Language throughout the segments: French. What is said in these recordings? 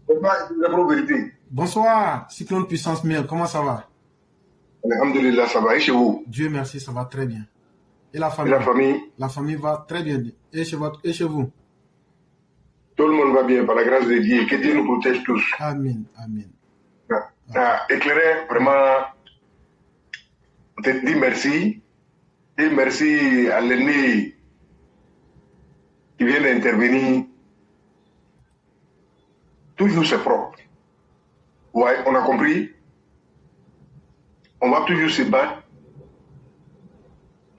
La vérité. Bonsoir, Cyclone Puissance 1000, comment ça va? Alhamdulillah, ça va. Et chez vous? Dieu merci, ça va très bien. Et la Et famille? la famille? La famille va très bien. Et chez vous? Tout le monde va bien, par la grâce de Dieu. Que Dieu nous protège tous. Amen, amen. Éclairé, vraiment, on te dit merci. Et merci à l'ennemi qui vient d'intervenir. Toujours c'est propre. Ouais, on a compris. On va toujours se battre.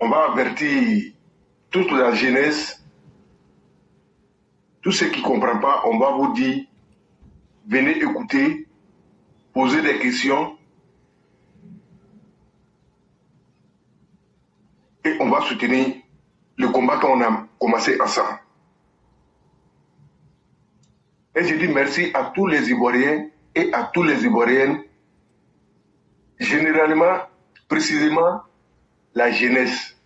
On va avertir toute la jeunesse. Tous ceux qui ne comprennent pas, on va vous dire, venez écouter, poser des questions. Et on va soutenir le combat qu'on a commencé ensemble. Et je dis merci à tous les Ivoiriens et à tous les Ivoiriennes, généralement, précisément, la jeunesse.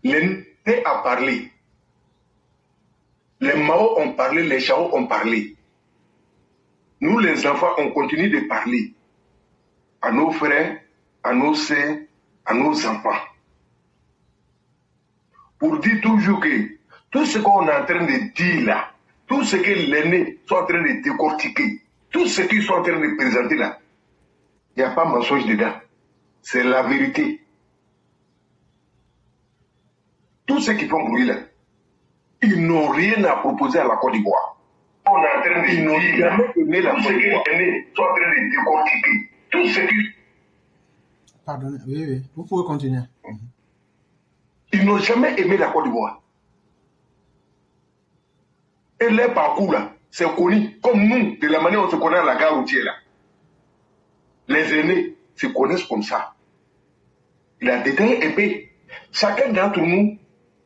L'aîné a parlé. Les Mao ont parlé, les Chao ont parlé. Nous, les enfants, on continue de parler à nos frères, à nos sœurs, à nos enfants. Pour dire toujours que tout ce qu'on est en train de dire là, tout ce que l'aîné sont en train de décortiquer, tout ce qu'ils sont en train de présenter là, il n'y a pas de mensonge dedans. C'est la vérité. Tous ceux qui font bruit là, ils n'ont rien à proposer à la Côte d'Ivoire. On est en train de ils n'ont jamais aimé la Côte d'Ivoire. Ils sont en train de décortiquer. Tout ce qui... Pardonnez, oui, vous pouvez continuer. Ils n'ont jamais aimé la Côte d'Ivoire. Et leur parcours là, c'est connu. Comme nous, de la manière dont on se connaît à la gare routière là. Les aînés se connaissent comme ça. Il a détaillé un peu. Chacun d'entre nous,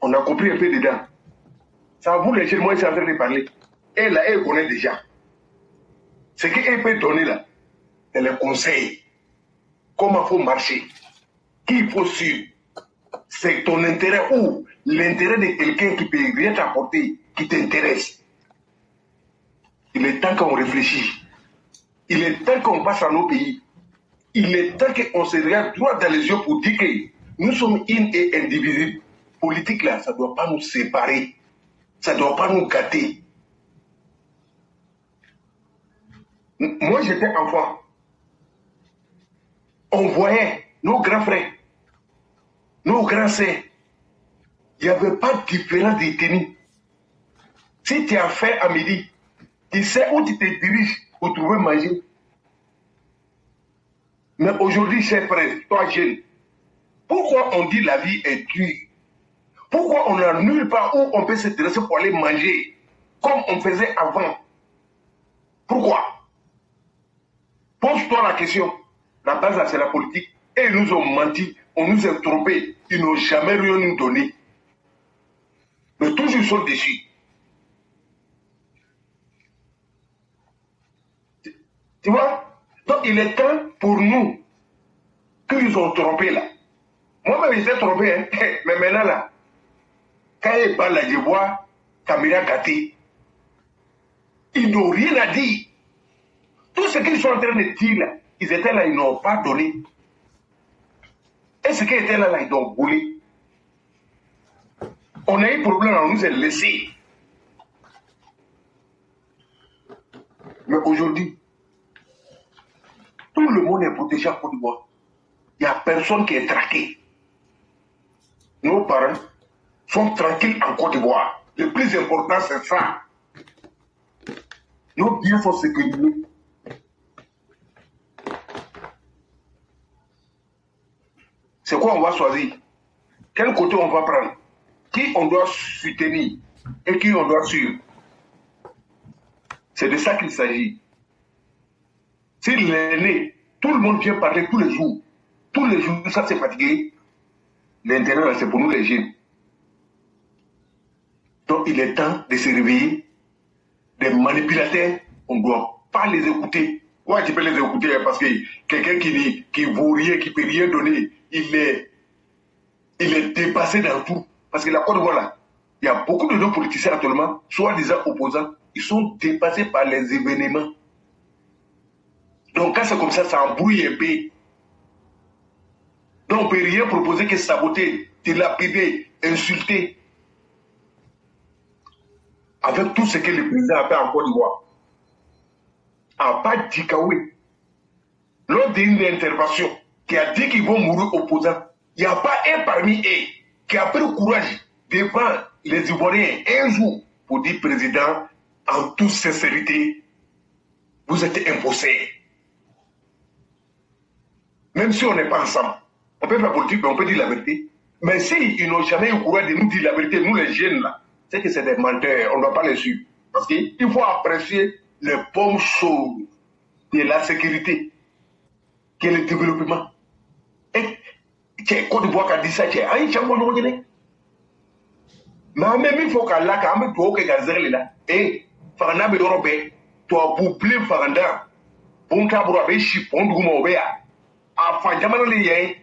on a compris un peu dedans. Ça vous les jeunes, moi, je suis en train de parler. Et là, elle connaît déjà. Ce qu'elle peut donner là, c'est les conseils. Comment il faut marcher. Qui il faut suivre. C'est ton intérêt ou l'intérêt de quelqu'un qui peut rien t'apporter, qui t'intéresse. Il est temps qu'on réfléchisse. Il est temps qu'on passe à nos pays. Il est temps qu'on se regarde droit dans les yeux pour dire que nous sommes une et indivisibles. Politique là, ça ne doit pas nous séparer. Ça ne doit pas nous gâter. Moi, j'étais enfant. On voyait nos grands frères, nos grands sœurs. Il n'y avait pas de différence de tenue. Si tu as faim à midi, tu sais où tu te diriges pour trouver manger. Mais aujourd'hui, cher frère, toi jeune, pourquoi on dit la vie est dure? Pourquoi on n'a nulle part où on peut se dresser pour aller manger comme on faisait avant? Pourquoi? Pose-toi la question. La base là, c'est la politique. Et ils nous ont menti, on nous a trompés. Ils n'ont jamais rien nous donné. Mais toujours ils sont déçus. Tu vois? Donc il est temps pour nous qu'ils ont trompé là. Moi-même, j'étais trompé, hein? Mais maintenant là, quand ils parlent là, je vois Camilla Gatti. Ils n'ont rien à dire. Tout ce qu'ils sont en train de dire là, ils étaient là, ils n'ont pas donné. Et ce qui était là, ils ont volé. On a eu problème, on nous a laissé. Mais aujourd'hui, tout le monde est protégé à Côte d'Ivoire. Il n'y a personne qui est traqué. Nos parents sont tranquilles en Côte d'Ivoire. Le plus important, c'est ça. Nos biens sont sécurisés. C'est quoi on va choisir? Quel côté on va prendre? Qui on doit soutenir et qui on doit suivre? C'est de ça qu'il s'agit. Si l'aîné, tout le monde vient parler tous les jours, ça c'est fatigué. L'intérêt, c'est pour nous les jeunes. Donc il est temps de se réveiller. Des manipulateurs, on ne doit pas les écouter. Ouais, tu peux les écouter parce que quelqu'un qui vaut rien, qui ne peut rien donner, il est dépassé dans tout. Parce que la Côte d'Ivoire là, Il y a beaucoup de nos politiciens actuellement, soi-disant opposants, ils sont dépassés par les événements. Donc quand c'est comme ça embrouille un peu. Donc on ne peut rien proposer que saboter, dilapider, insulter. Avec tout ce que le président a fait en Côte d'Ivoire. A pas dit Kaoué. Lors d'une intervention, qui a dit qu'ils vont mourir opposants, il n'y a pas un parmi eux qui a pris le courage devant les Ivoiriens un jour pour dire président, en toute sincérité, vous êtes imposé. Même si on n'est pas ensemble, on peut faire politique, mais on peut dire la vérité. Mais s'ils n'ont jamais eu le courage de nous dire la vérité, nous les jeunes là, c'est que c'est des menteurs, on ne doit pas les suivre. Parce qu'il faut apprécier les bonnes choses de la sécurité, qui est le développement. Et Côte d'Ivoire qui a dit ça, c'est un champion de Guinée. Mais même il faut qu'Allah, quand même, toi, que Gazelle là, et Farana Bédorobe, toi, pour plus Faranda, pour Kabura Béchi, pour Ndoumoubéa, à Fadjamana Lié.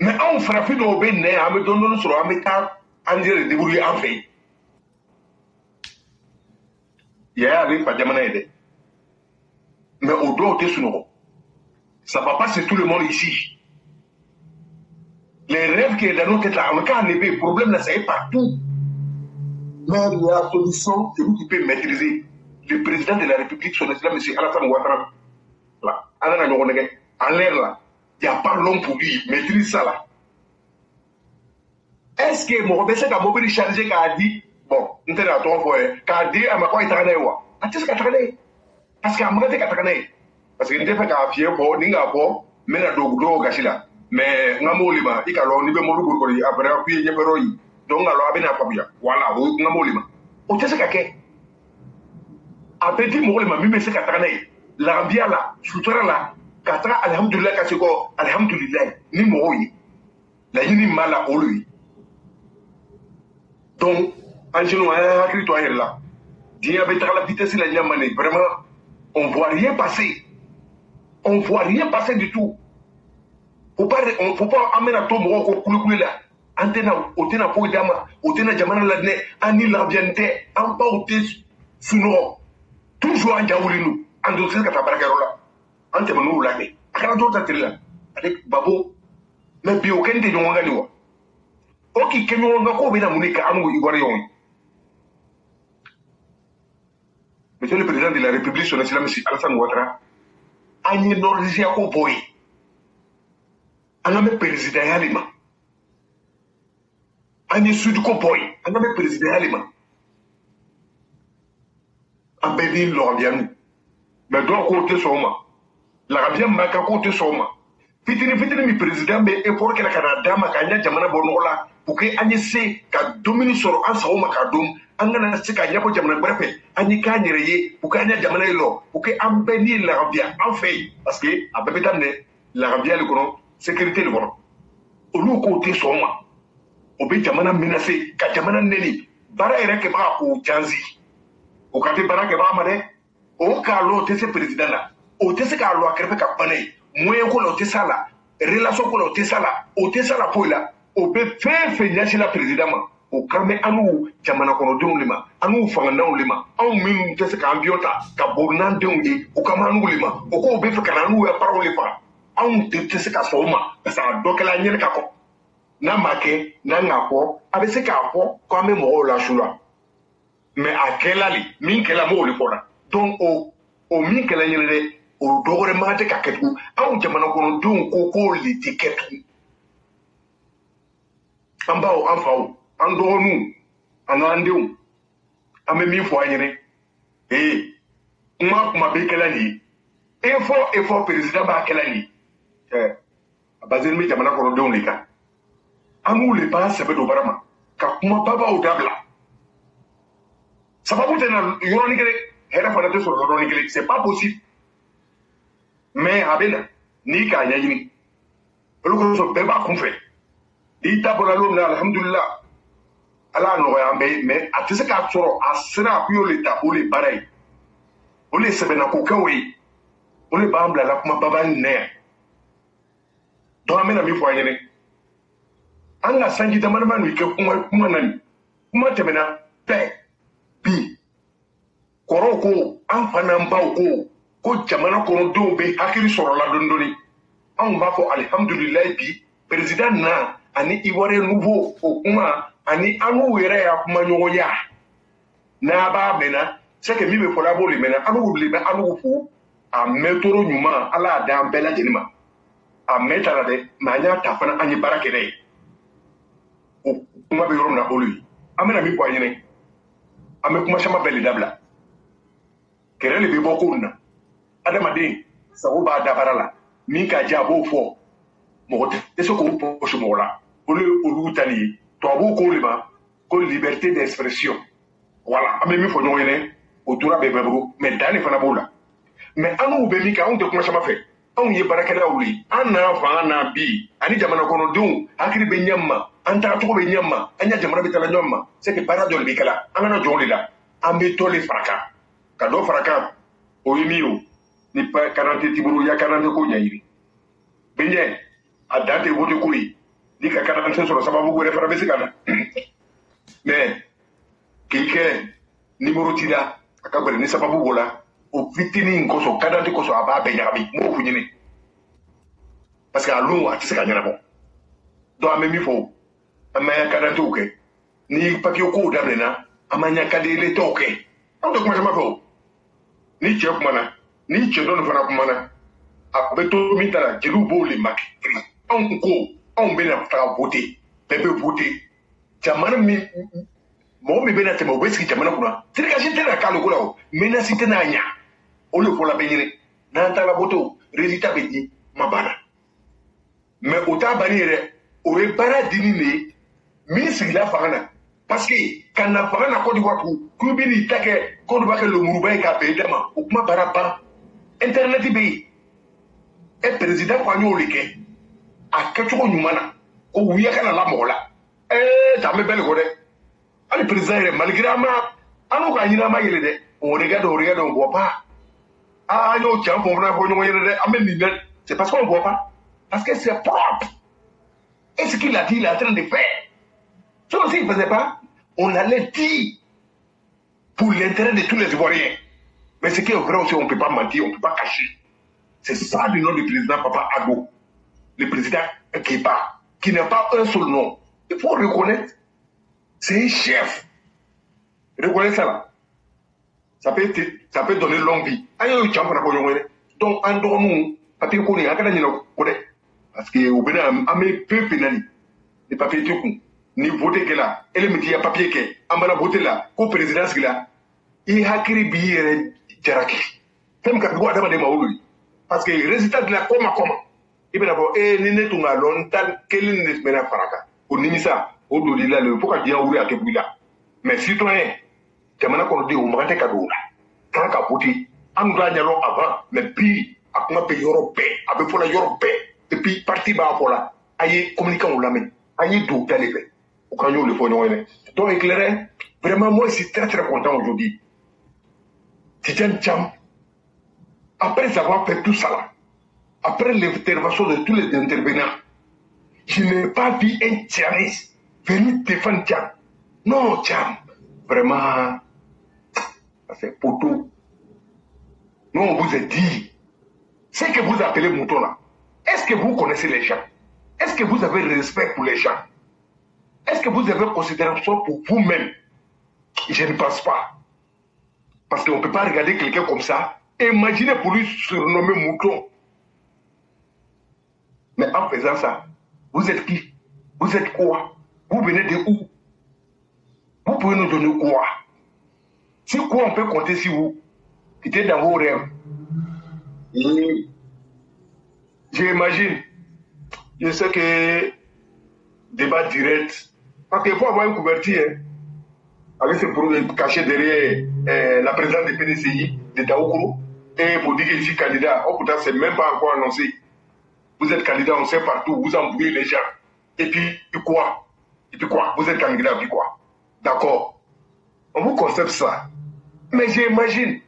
Mais on fera plus de Béné, à me donner sur un métal, à dire débrouiller en fait. Il y a avec Fadjamana aidé. Mais au doigt, tu es sur nous. Ça ne va pas sur tout le monde ici. Les rêves qui sont dans notre tête là, en cas de problème là, c'est partout. Mais la solution, c'est vous qui pouvez maîtriser. Le président de la République, son excellence, M. Alassane Ouattara, là, en l'air là, il n'y a pas l'homme pour lui, maîtrise ça là. Est-ce que Mohamed Sek a mobile chargé qui a dit, bon, on est à toi, qui a dit à ma quoi il travaille, qu'est-ce qu'il a travaillé? Parce qu'il a demandé qu'il a travaillé. Parce qu'il n'était pas qu'à fier pour, n'y a pas, mais il a d'autres gâchis là. Mais ngamo lima ikalo ni be molu ko après puis nyebero yi donc alors abena kwabia voilà ngamo lima o tese ka ke apeti mo lima mi me se ka tanay la bia la sutura la katra alhamdulillah ka seko alhamdulillah ni mo yi la yini mala olu donc angelo a écrit toi là dia be la vitesse la nyamane vraiment on voit rien passer du tout. On ne faut pas amener à tout le monde là. Antena, otena po dama, otena jamana la ne, ani l'ambiente, en pas oté suno. Toujours en jaoulinu, en dossier kata barakarola. Ante manu la ne. Akala d'autres là. Avec babo, mais puis aucun des gens ngani wa. Oki kenyo ngako bena munika anu igorion. Monsieur le président de la République, son excellence M. Alassane Ouattara, ani norisia ko boy. Aname président Yalima. Anye Suduko boy. Aname président Yalima. Ambedi l'Orabianou. Mais doit côté soma. L'Arabien m'a côté soma. Fitini mi président, mais effort que la Canada m'a gagné Jamana Bonola. Pour que Anye se, ka domini sur un saoma kadom. Angana se ka nyako Jamana bref. Anye ka nyereye. Pour que Anye Jamana ilo. Pour que Ambedi l'Arabien. En fait. Parce que, à Bébétane, l'Arabien le connaît. Sécurité le bon. Au lieu côté soma, au bé jamana menacé, ka jamana neli, bara ere ke ba ko janzi. Au kate bara ke ba made, au ka lo te se président là, au te se ka lo akrepe ka pané, moyen ko lo te sala, relation ko lo te sala, au te sala po là, au bé fe nyashi la président ma, au kame anu jamana kono de lima, anu fangana lima, au min te se ka ambiota, ka bornan de ngi, au kama anu lima, au ko be fe kana anu ya parole fa. On te se ka soma parce que donc la nyene ka ko na make na ngako abe se ka ko ko me mo la shula mais akela li min kela mo le fona donc o min kela nyene de o dogore ma te ka ketu an jamana ko don ko li te ketu amba o anfa an do nu an andew ame mi fo anyene ma be kela ni effort président ba kela ni bazin mi jamana ko don lika amu le pas sebe do barama ka kuma baba o dabla sababu tena yoro ni kele hera fana te so yoro ni kele c'est pas possible mais abena ni ka nyanyini olu ko so be ba kun fe di tabola lo na alhamdulillah ala no ya mbe mais atise ka soro asira ku yo le tapo le barai o le sebe na ko kawe o le ba ambla la kuma baba ne donc amena mi fo anyene anga sanji tamana manu ke kuma nani kuma tɛmɛna bɛɛ bi kɔrɔw ko an fana baw ko jamana kɔnɔdenw bɛ hakili sɔrɔla dɔɔni dɔɔni anw b'a fɔ alihamudulilayi bi président na ani ivoirien nouveau o kuma ani an n'u yɛrɛ y'a kuma ɲɔgɔnya n'a b'a mɛnna c'est que min bɛ fɔla a b'o de mɛnna an n'u wuli bɛ an n'u fo a mɛntoro ɲuman ala y'a d'an bɛɛ lajɛlen ma a mɛn ta la dɛ mɛ an y'a ta fana an ye baara kɛ n'a ye o kuma bɛ yɔrɔ min na olu ye an bɛna min fɔ a ɲɛna an bɛ kuma caman bɛɛ de dabila kɛlɛ de bɛ bɔ kow na adamaden sago b'a dabara la min ka diya a b'o fɔ mɔgɔ tɛ se k'o pɔsi mɔgɔ la olu ye olu ta nin ye tubabuw ko de ma ko liberté d'expression voilà an bɛ min fɔ ɲɔgɔn ɲɛna o tora bɛɛ bɛ bolo mɛ dan de fana b'o la mɛ an n'u bɛ min kɛ anw tɛ kuma caman fɛ anw ye baarakɛlaw ye an n'a fanga n'a bi ani jamana kɔnɔdenw hakili bɛ ɲɛ ma an tagacogo bɛ ɲɛ ma an ya jamana bɛ taa ɲɔgɔn ma c'est que baara dɔ de bɛ kɛla an kana jɔn de la an bɛ tɔ de fara kan ka dɔ fara kan o ye min ye o ni karante t'i bolo i ya karante ko ɲɛɲini bɛnjɛ a dan tɛ vote ko ye ni ka karante sɔrɔ sababu wɛrɛ fana bɛ se ka na mɛ k'i kɛ nimoro t'i la a ka gɛlɛn ni sababu b'o la o fitinin kosɔn karante kosɔn a b'a bɛɛ ɲagami m'o f'u ɲini parce que a lon a tɛ se ka ɲɛnabɔ donc an bɛ min fɔ an ma karantew kɛ ni papiye kow daminɛna an ma ɲa kadeletɛw kɛ anw tɛ kuma caman fɛ o ni cɛ kumana ni cɛ dɔ nin fana kumana a bɛ to min ta la jeliw b'o le makiri anw ko anw bɛna taga vote bɛɛ bɛ vote jamana min mɔgɔ min bɛna tɛmɛ o bɛ sigi jamana kunna sirikasi tɛna k'ale ko la o menasi tɛna ɲa o de fɔla bɛ ɲini n'an taara vote o résultat bɛ di ma banna mɛ o t'a banni ye dɛ o ye baara dini de ye min sigila fanga na parce que ka na fanga na Côte d'Ivoire k'u bɛ n'i ta kɛ Côte d'Ivoire kɛ lemuruba ye k'a bɛɛ dama o kuma baara ban internet bɛ yen e président ko an y'o de kɛ a kɛcogo ɲuman na ko wuya kana la mɔgɔ la t'an bɛ bɛɛ de kɔ dɛ hali président yɛrɛ malgré an n'u ka ɲini an ma yɛlɛ dɛ on regarde on voit pas an y'o cɛ an fɔ fana fɔ ɲɔgɔn ɲɛna dɛ an bɛ nin dɛ c'est parce qu'on voit pas parce que c'est propre. Et ce qu'il a dit, il est en train de faire. Sauf s'il ne faisait pas, on allait dire pour l'intérêt de tous les Ivoiriens. Mais ce qui est vrai aussi, on ne peut pas mentir, on ne peut pas cacher. C'est ça le nom du président Papa Agbo. Le président Kéba, qui n'a pas un seul nom. Il faut reconnaître, c'est un chef. Reconnaissez ça là. Ça peut donner longue vie. Donc, en dehors nous, papier qu'on est, parce que au Bénin, on met peu pénali. Les papiers tout coup. Ni voter que là, et le métier à papier que, on va voter là, au président là, il a créé billet jaraki. Femme qui a droit d'amener ma ouli. Parce que le résultat de la comment. Il va d'abord, ni ne tunga longtemps, quel est le mena faraka. Au nimisa, au dolila, le pourquoi dire ouli à Kebula. Mais citoyen, jamana qu'on dit, on va te cadeau là. Quand qu'à voter, on doit y aller avant, mais puis, à comment payer Européen, avec pour la Européen. Et puis, parti bas pour là, aïe, communiquant ou la main, aïe, d'où d'aller faire. Au cas où le faut nous donc, éclairé, vraiment, moi, je suis très, très content aujourd'hui. Titian Cham, après avoir fait tout ça là, après l'intervention de tous les intervenants, je n'ai pas vu un Tchanis venir défendre Cham. Non, Cham, vraiment, c'est pour tout. Nous, on vous a dit, c'est que vous appelez mouton là. Est-ce que vous connaissez les gens? Est-ce que vous avez le respect pour les gens? Est-ce que vous avez considération pour vous-même? Je ne pense pas. Parce qu'on ne peut pas regarder quelqu'un comme ça et imaginer pour lui surnommer mouton. Mais en faisant ça, vous êtes qui? Vous êtes quoi? Vous venez de où? Vous pouvez nous donner quoi? Si quoi on peut compter sur vous? Qui était dans vos rêves. Et j'imagine, je sais que débat direct, parce qu'il faut avoir une couverture, hein, avec ce produit caché derrière la présidente du PDCI, de Taoukou, et pour dire que je suis candidat, oh putain, c'est même pas encore annoncé. Vous êtes candidat, on sait partout, vous embrouillez les gens. Et puis quoi? Et puis quoi? Vous êtes candidat, puis quoi? D'accord. On vous concepte ça. Mais j'imagine,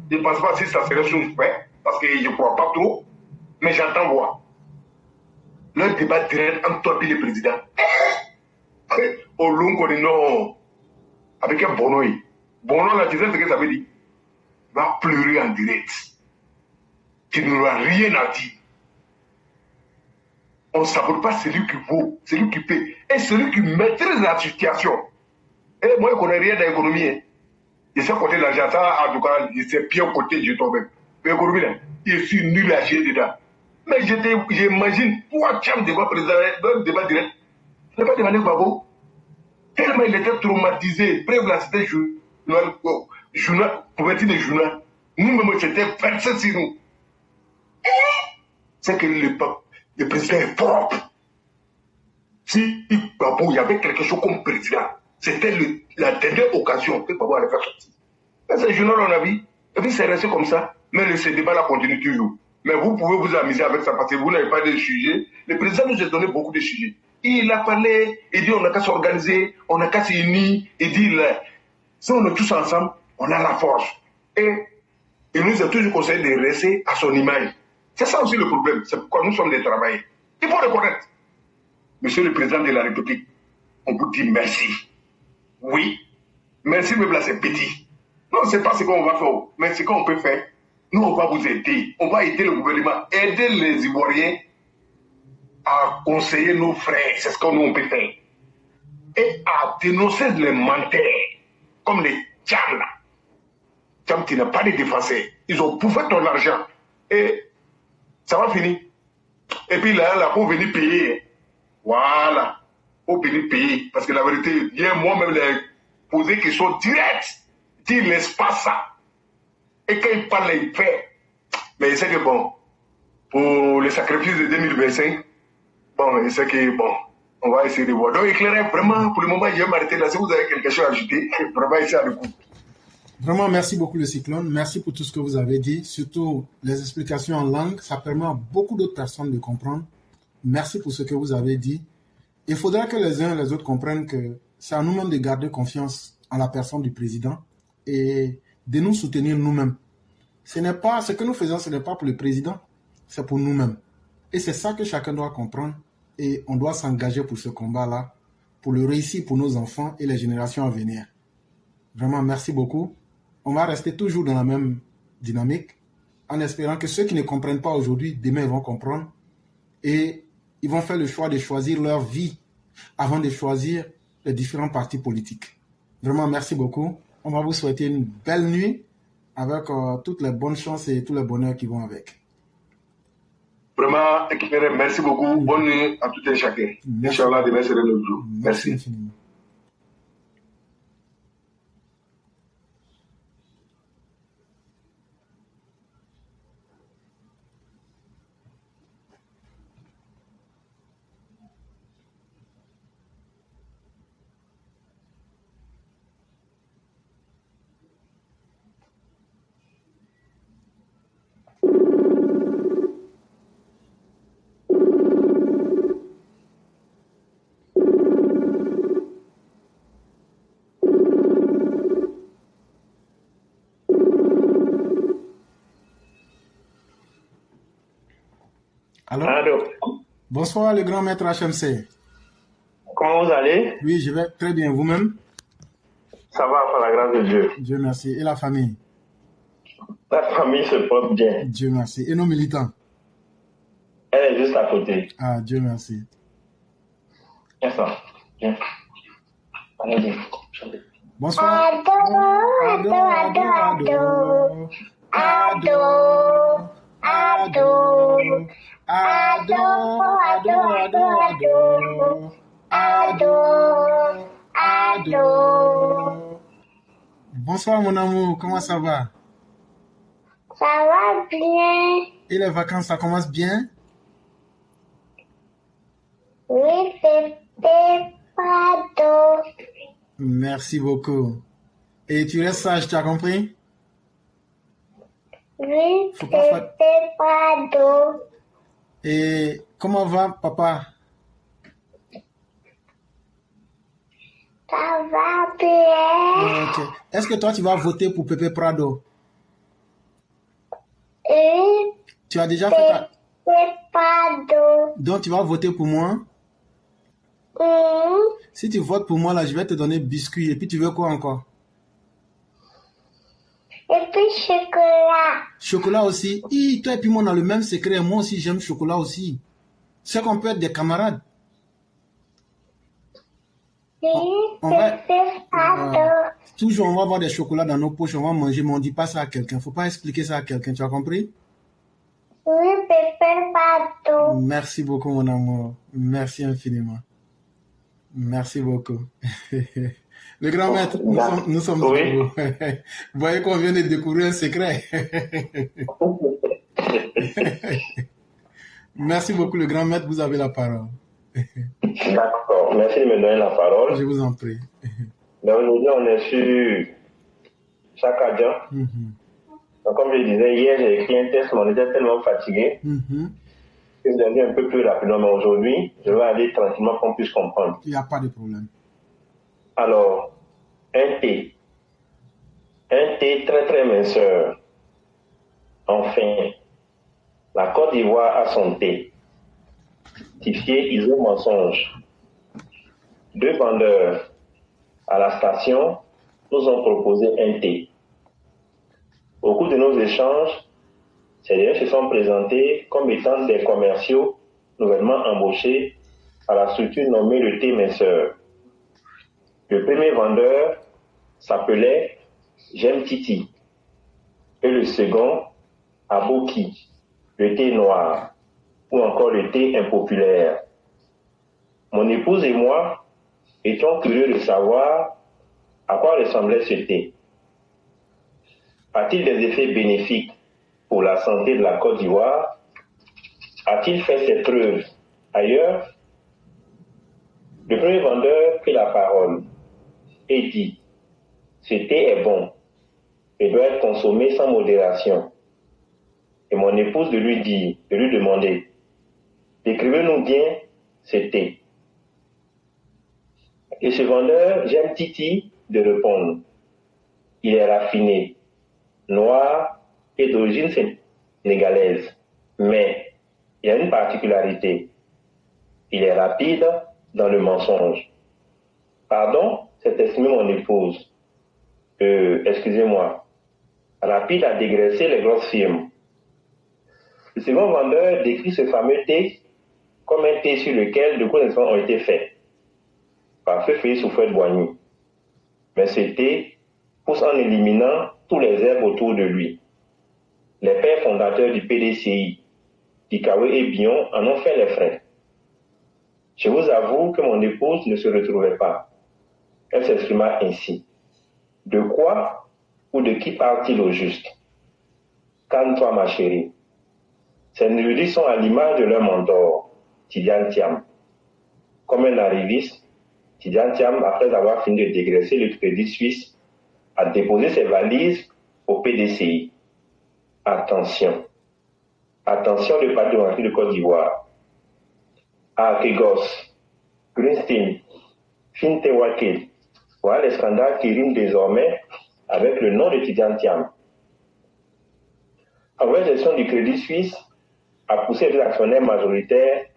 je ne pense pas si ça serait chose faite, parce que je ne crois pas trop, mais j'entends voir. Le débat direct entre toi et le président. Au long qu'on est non. avec un Bono. Bono, là, tu sais ce que ça veut dire? Il va pleurer en direct. Tu n'auras rien à dire. On ne sabote pas celui qui vaut, celui qui paie, et celui qui maîtrise la situation. Et moi, je ne connais rien dans l'économie. Hein. Je sais côté de l'argent, ça, en tout cas, je sais bien côté de toi-même. Mais l'économie, là, je suis nul à gérer dedans. Mais j'imagine 3 chambres de président, débat direct. Je n'ai pas demandé Babo. Tellement il était traumatisé. Preuve là, c'était journal, couverture de journal. Nous-mêmes, c'était versé sur nous. C'est que le président est propre. Si Babo, il y avait quelque chose comme président, c'était la dernière occasion que Babo allait faire sortir. C'est un journal, on a vu. Et puis c'est resté comme ça. Mais ce débat-là continue toujours. Mais vous pouvez vous amuser avec ça parce que vous n'avez pas de sujet. Le président nous a donné beaucoup de sujets. Il a parlé, il dit on n'a qu'à s'organiser, on n'a qu'à s'unir. Il dit si on est tous ensemble, on a la force. Et il nous a toujours conseillé de rester à son image. C'est ça aussi le problème. C'est pourquoi nous sommes des travailleurs. Il faut reconnaître. Monsieur le président de la République, on vous dit merci. Oui. Merci, mais là c'est petit. Non, c'est pas ce qu'on va faire, mais ce qu'on peut faire. Nous, on va vous aider. On va aider le gouvernement, aider les Ivoiriens à conseiller nos frères. C'est ce qu'on peut faire. Et à dénoncer les menteurs, comme les Tchams là. Tchams qui n'ont pas de défenseurs. Ils ont bouffé ton argent. Et ça va finir. Et puis là, pour venir payer. Voilà. Pour venir payer. Parce que la vérité, bien moi-même, les poser des questions directes. Il laisse pas ça. Et quand il parle, il fait. Mais il sait que bon, pour le sacrifice de 2025, bon, il sait que bon, on va essayer de voir. Donc, éclairez vraiment, pour le moment, je vais m'arrêter là. Si vous avez quelque chose à ajouter, vraiment, ici à l'écoute. Vraiment, merci beaucoup le Cyclone. Merci pour tout ce que vous avez dit. Surtout les explications en langue. Ça permet à beaucoup d'autres personnes de comprendre. Merci pour ce que vous avez dit. Il faudra que les uns et les autres comprennent que c'est à nous-mêmes de garder confiance en la personne du président et de nous soutenir nous-mêmes. Ce que nous faisons, ce n'est pas pour le président, c'est pour nous-mêmes. Et c'est ça que chacun doit comprendre. Et on doit s'engager pour ce combat-là, pour le réussir pour nos enfants et les générations à venir. Vraiment, merci beaucoup. On va rester toujours dans la même dynamique, en espérant que ceux qui ne comprennent pas aujourd'hui, demain, ils vont comprendre. Et ils vont faire le choix de choisir leur vie avant de choisir les différents partis politiques. Vraiment, merci beaucoup. On va vous souhaiter une belle nuit avec toutes les bonnes chances et tous les bonheurs qui vont avec. Vraiment, merci beaucoup. Bonne nuit à tout et chacun. Inch'Allah, demain sera le jour. Merci. Infiniment. Allô. Bonsoir, le grand maître HMC. Comment vous allez? Oui, je vais très bien. Vous-même? Ça va, par la grâce de Dieu. Dieu merci. Et la famille? La famille se porte bien. Dieu merci. Et nos militants? Elle est juste à côté. Ah, Dieu merci. Viens ça. Viens. Allez, Bonsoir. Ado, ado, ado, ado, ado, ado, ado, ado, ado. Bonsoir mon amour, comment ça va? Ça va bien? Et les vacances, ça commence bien? Oui, Pépé Pado. Merci beaucoup. Et tu restes sage, tu as compris? Oui, Faut pas faire- Pépé Pado. Et comment va papa? Ça va bien? Ok. Est-ce que toi tu vas voter pour Pepe Prado? Oui, Tu as déjà fait ta... Pépé Pado. Donc tu vas voter pour moi? Si tu votes pour moi, là, je vais te donner biscuit. Et puis, tu veux quoi encore? Et puis chocolat. Chocolat aussi. Toi et puis moi, on a le même secret. Moi aussi, j'aime chocolat aussi. C'est qu'on peut être des camarades. Toujours, on va avoir des chocolats dans nos poches, on va manger, mais on ne dit pas ça à quelqu'un. Il ne faut pas expliquer ça à quelqu'un. Tu as compris? Oui, pépé pâteau. Merci beaucoup, mon amour. Merci infiniment. Merci beaucoup. Le grand maître, nous sommes oui. de nouveau. Vous voyez qu'on vient de découvrir un secret. Merci beaucoup, le grand maître. Vous avez la parole. D'accord. Merci de me donner la parole. Je vous en prie. Donc, aujourd'hui, on est sur Chakadjan. Donc, comme je disais, hier, j'ai écrit un test, mais on était tellement fatigué que je l'ai dit un peu plus rapidement. Mais aujourd'hui, je vais aller tranquillement pour qu'on puisse comprendre. Il n'y a pas de problème. Alors, un thé. Un thé très, très minceur. Enfin, la Côte d'Ivoire a son thé. Certifié ISO mensonge. 2 vendeurs à la station nous ont proposé un thé. Au cours de nos échanges, ces derniers se sont présentés comme étant des commerciaux nouvellement embauchés à la structure nommée le thé minceur. Le premier vendeur s'appelait J'aime Titi et le second Abouki, le thé noir ou encore le thé impopulaire. Mon épouse et moi étions curieux de savoir à quoi ressemblait ce thé. A-t-il des effets bénéfiques pour la santé de la Côte d'Ivoire? A-t-il fait ses preuves ailleurs? Le premier vendeur prit la parole et dit: ce thé est bon et doit être consommé sans modération. Et mon épouse de lui demander: décrivez-nous bien ce thé. Et ce vendeur, J'aime Titi, de répondre: il est raffiné, noir et d'origine sénégalaise, mais il y a une particularité. Il est rapide dans le mensonge. Pardon, c'est estimé mon épouse. Excusez-moi. Rapide à dégraisser les grosses firmes. Le second vendeur décrit ce fameux thé comme un thé sur lequel de gros expériences ont été faits par Feu Félix Houphouët-Boigny. Mais ce thé pousse en éliminant tous les herbes autour de lui. Les pères fondateurs du PDCI, Dikawé et Bion, en ont fait les frais. Je vous avoue que mon épouse ne se retrouvait pas. Elle s'exprima ainsi: de quoi ou de qui parle-t-il au juste? Calme-toi, ma chérie. Ces érudits sont à l'image de leur mentor, Tidjane Thiam. Comme un arriviste, Tidjane Thiam, après avoir fini de dégraisser le Crédit Suisse, a déposé ses valises au PDCI. Attention. Attention, le patrimoine de Côte d'Ivoire. Kegos, Greenstein, Fintewakid. Voilà les scandales qui riment désormais avec le nom de Tidjane Thiam. La mauvaise gestion du Crédit Suisse a poussé les actionnaires majoritaires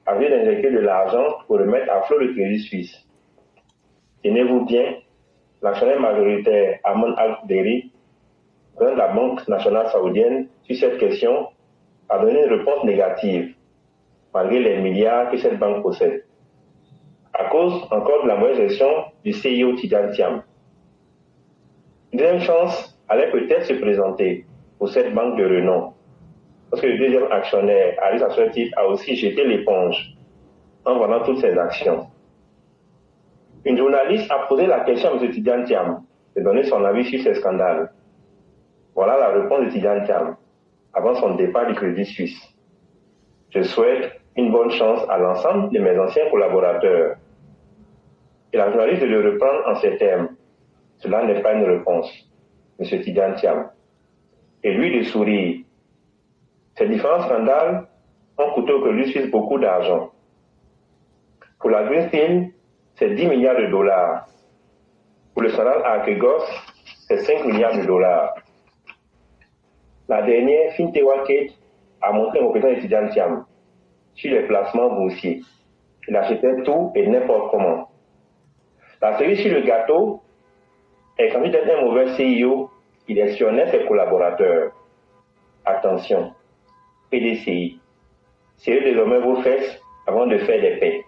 à venir d'injecter de l'argent pour remettre à flot le Crédit Suisse. Tenez-vous bien, l'actionnaire majoritaire Ahmed Al-Deri, président de la Banque nationale saoudienne, sur cette question, a donné une réponse négative, malgré les milliards que cette banque possède, à cause encore de la mauvaise gestion du CIO Tidjane Thiam. Une deuxième chance allait peut-être se présenter pour cette banque de renom, parce que le deuxième actionnaire, Aris Assortif, a aussi jeté l'éponge en vendant toutes ses actions. Une journaliste a posé la question à M. Tidjane Thiam de donner son avis sur ces scandales. Voilà la réponse de Tidjane Thiam avant son départ du Crédit Suisse. Je souhaite une bonne chance à l'ensemble de mes anciens collaborateurs. Et la journaliste de le reprendre en ces termes. Cela n'est pas une réponse, M. Tidjane Thiam. Et lui de sourire. Ces différents scandales ont coûté au Crédit Suisse beaucoup d'argent. Pour la Greenstein, c'est 10 milliards de dollars. Pour le scandale Arkegos, c'est 5 milliards de dollars. La dernière, Fintewakid, a montré une compétence de Tidjane Thiam sur les placements boursiers Il achetait tout et n'importe comment. La cerise sur le gâteau est quand il était un mauvais CEO, il espionnait ses collaborateurs. Attention, PDCI, c'est eux désormais vos fesses avant de faire des paix.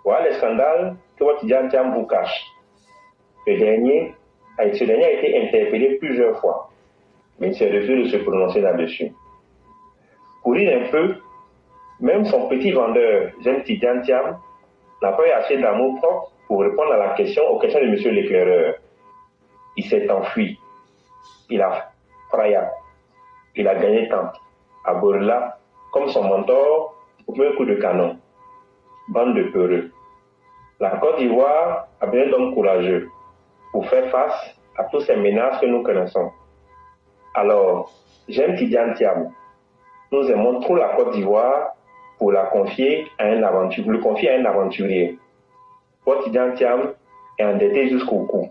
Voilà les scandales que votre Tidiane Thiam vous cache. Ce dernier a été interpellé plusieurs fois, mais il s'est refusé de se prononcer là-dessus. Pour dire un peu, même son petit vendeur, Jean Tidiane Thiam, n'a pas eu assez d'amour propre pour répondre à la question, aux questions de M. l'éclaireur. Il s'est enfui. Il a frayé. Il a gagné temps. À Borla, comme son mentor, au premier coup de canon. Bande de peureux. La Côte d'Ivoire a besoin d'hommes courageux pour faire face à toutes ces menaces que nous connaissons. Alors, j'aime Tidiane Thiam. Nous aimons trop la Côte d'Ivoire pour la confier à un aventurier. Votre Tidiane Thiam est endetté jusqu'au cou.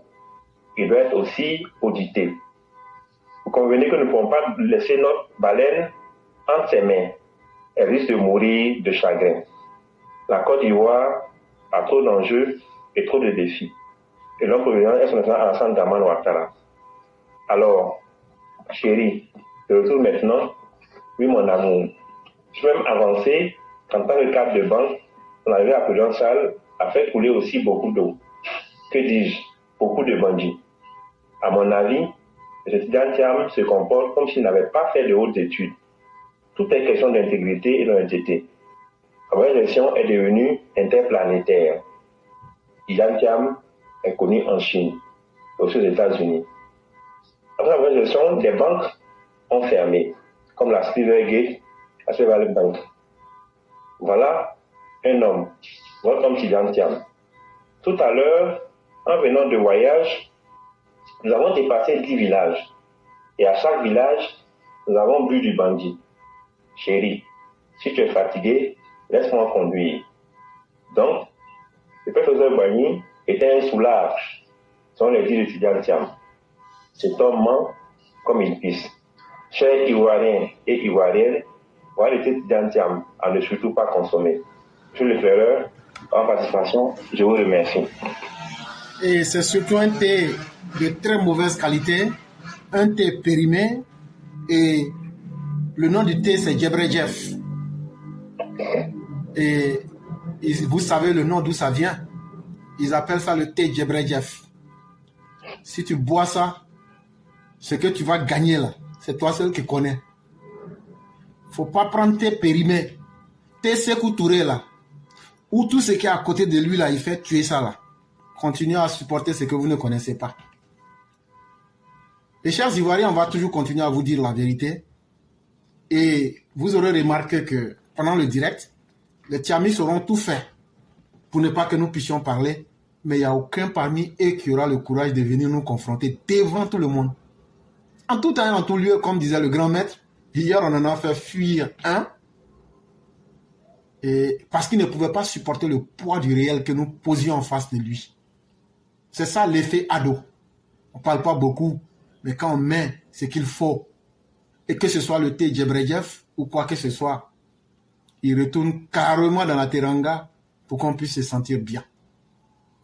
Il doit être aussi audité. Vous convenez que nous ne pouvons pas laisser notre baleine entre ses mains. Elle risque de mourir de chagrin. La Côte d'Ivoire a trop d'enjeux et trop de défis. Et l'homme président est son excellence Alassane Dramane Ouattara. Alors, chérie, je retourne maintenant. Oui, mon amour. Je peux même avancer qu'en tant que cadre de banque, on arrivait à Prudence Salle a fait couler aussi beaucoup d'eau. Que dis-je? Beaucoup de bandits. À mon avis, M. Tidiane Thiam se comporte comme s'il n'avait pas fait de hautes études. Tout est question d'intégrité et d'honnêteté. La vraie gestion est devenue interplanétaire. Tidiane Thiam est connu en Chine, aussi aux États-Unis. Après la vraie gestion, des banques ont fermé, comme la Silvergate, la Silver Bank. Voilà un homme, votre homme Tidiane Thiam. Tout à l'heure, en venant de voyage, nous avons dépassé 10 villages. Et à chaque village, nous avons bu du bandit. Chérie, si tu es fatigué, laisse-moi conduire. Donc, le professeur Boigny était un soulard, selon les dires de Tidiane Thiam. Cet homme ment comme il pisse. Chers Ivoiriens et Ivoiriennes, voilà le Tidiane Thiam à ne surtout pas consommer. Sur l'éclaireur, en participation, je vous remercie. Et c'est surtout un thé de très mauvaise qualité, un thé périmé, et le nom du thé c'est Djebredjef. Et vous savez le nom d'où ça vient. Ils appellent ça le thé Djebredjef. Si tu bois ça, ce que tu vas gagner là, c'est toi seul qui connais. Faut pas prendre thé périmé, thé Sékou Touré là, ou tout ce qui est à côté de lui là, il fait tuer ça là. Continuez à supporter ce que vous ne connaissez pas. Les chers Ivoiriens, on va toujours continuer à vous dire la vérité. Et vous aurez remarqué que pendant le direct, les Tiamis auront tout fait pour ne pas que nous puissions parler. Mais il n'y a aucun parmi eux qui aura le courage de venir nous confronter devant tout le monde. En tout temps et en tout lieu, comme disait le grand maître, hier on en a fait fuir un. Et parce qu'il ne pouvait pas supporter le poids du réel que nous posions en face de lui. C'est ça l'effet ado. On ne parle pas beaucoup, mais quand on met ce qu'il faut, et que ce soit le thé Djebredjef ou quoi que ce soit, il retourne carrément dans la teranga pour qu'on puisse se sentir bien.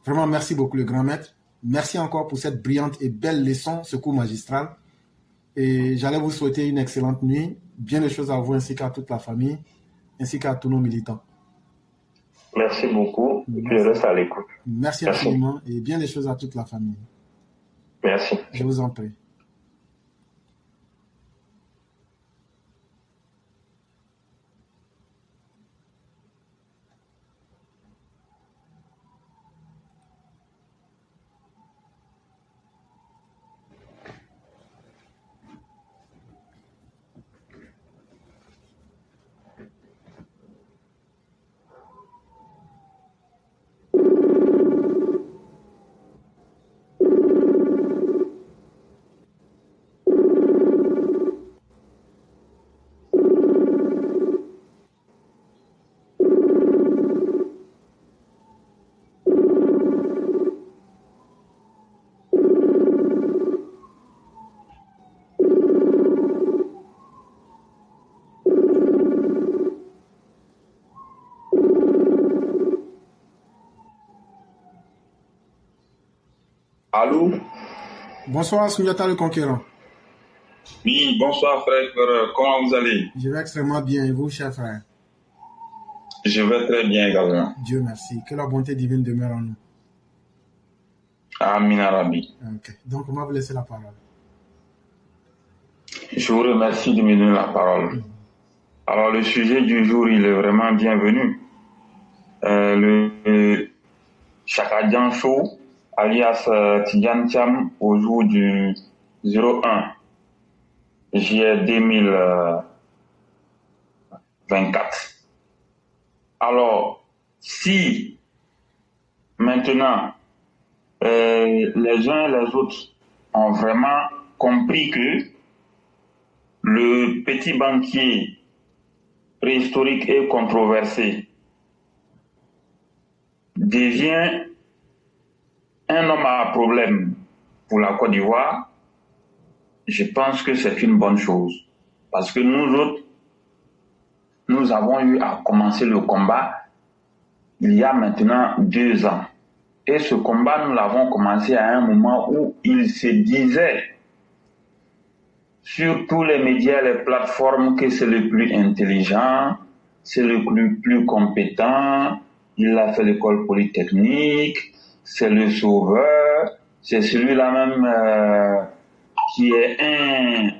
Vraiment, merci beaucoup le grand maître. Merci encore pour cette brillante et belle leçon, ce cours magistral. Et j'allais vous souhaiter une excellente nuit, bien des choses à vous ainsi qu'à toute la famille, ainsi qu'à tous nos militants. Merci beaucoup. Et puis je reste à l'écoute. Merci infiniment et bien des choses à toute la famille. Merci. Je vous en prie. Allô? Bonsoir, Sundiata le Conquérant. Oui, bonsoir frère, comment vous allez? Je vais extrêmement bien, et vous, cher frère? Je vais très bien également. Dieu merci, que la bonté divine demeure en nous. Amin Arabi. Ok, donc on va vous laisser la parole. Je vous remercie de me donner la parole. Alors le sujet du jour, il est vraiment bienvenu. Le Chakadjan Show, alias Tidjan Cham, au jour du 01 juillet 2024. Alors, si maintenant les uns et les autres ont vraiment compris que le petit banquier préhistorique et controversé devient un homme à problème pour la Côte d'Ivoire, je pense que c'est une bonne chose. Parce que nous autres, nous avons eu à commencer le combat il y a maintenant 2 ans. Et ce combat, nous l'avons commencé à un moment où il se disait sur tous les médias, les plateformes, que c'est le plus intelligent, c'est le plus compétent, il a fait l'école polytechnique, c'est le sauveur, c'est celui-là même qui est un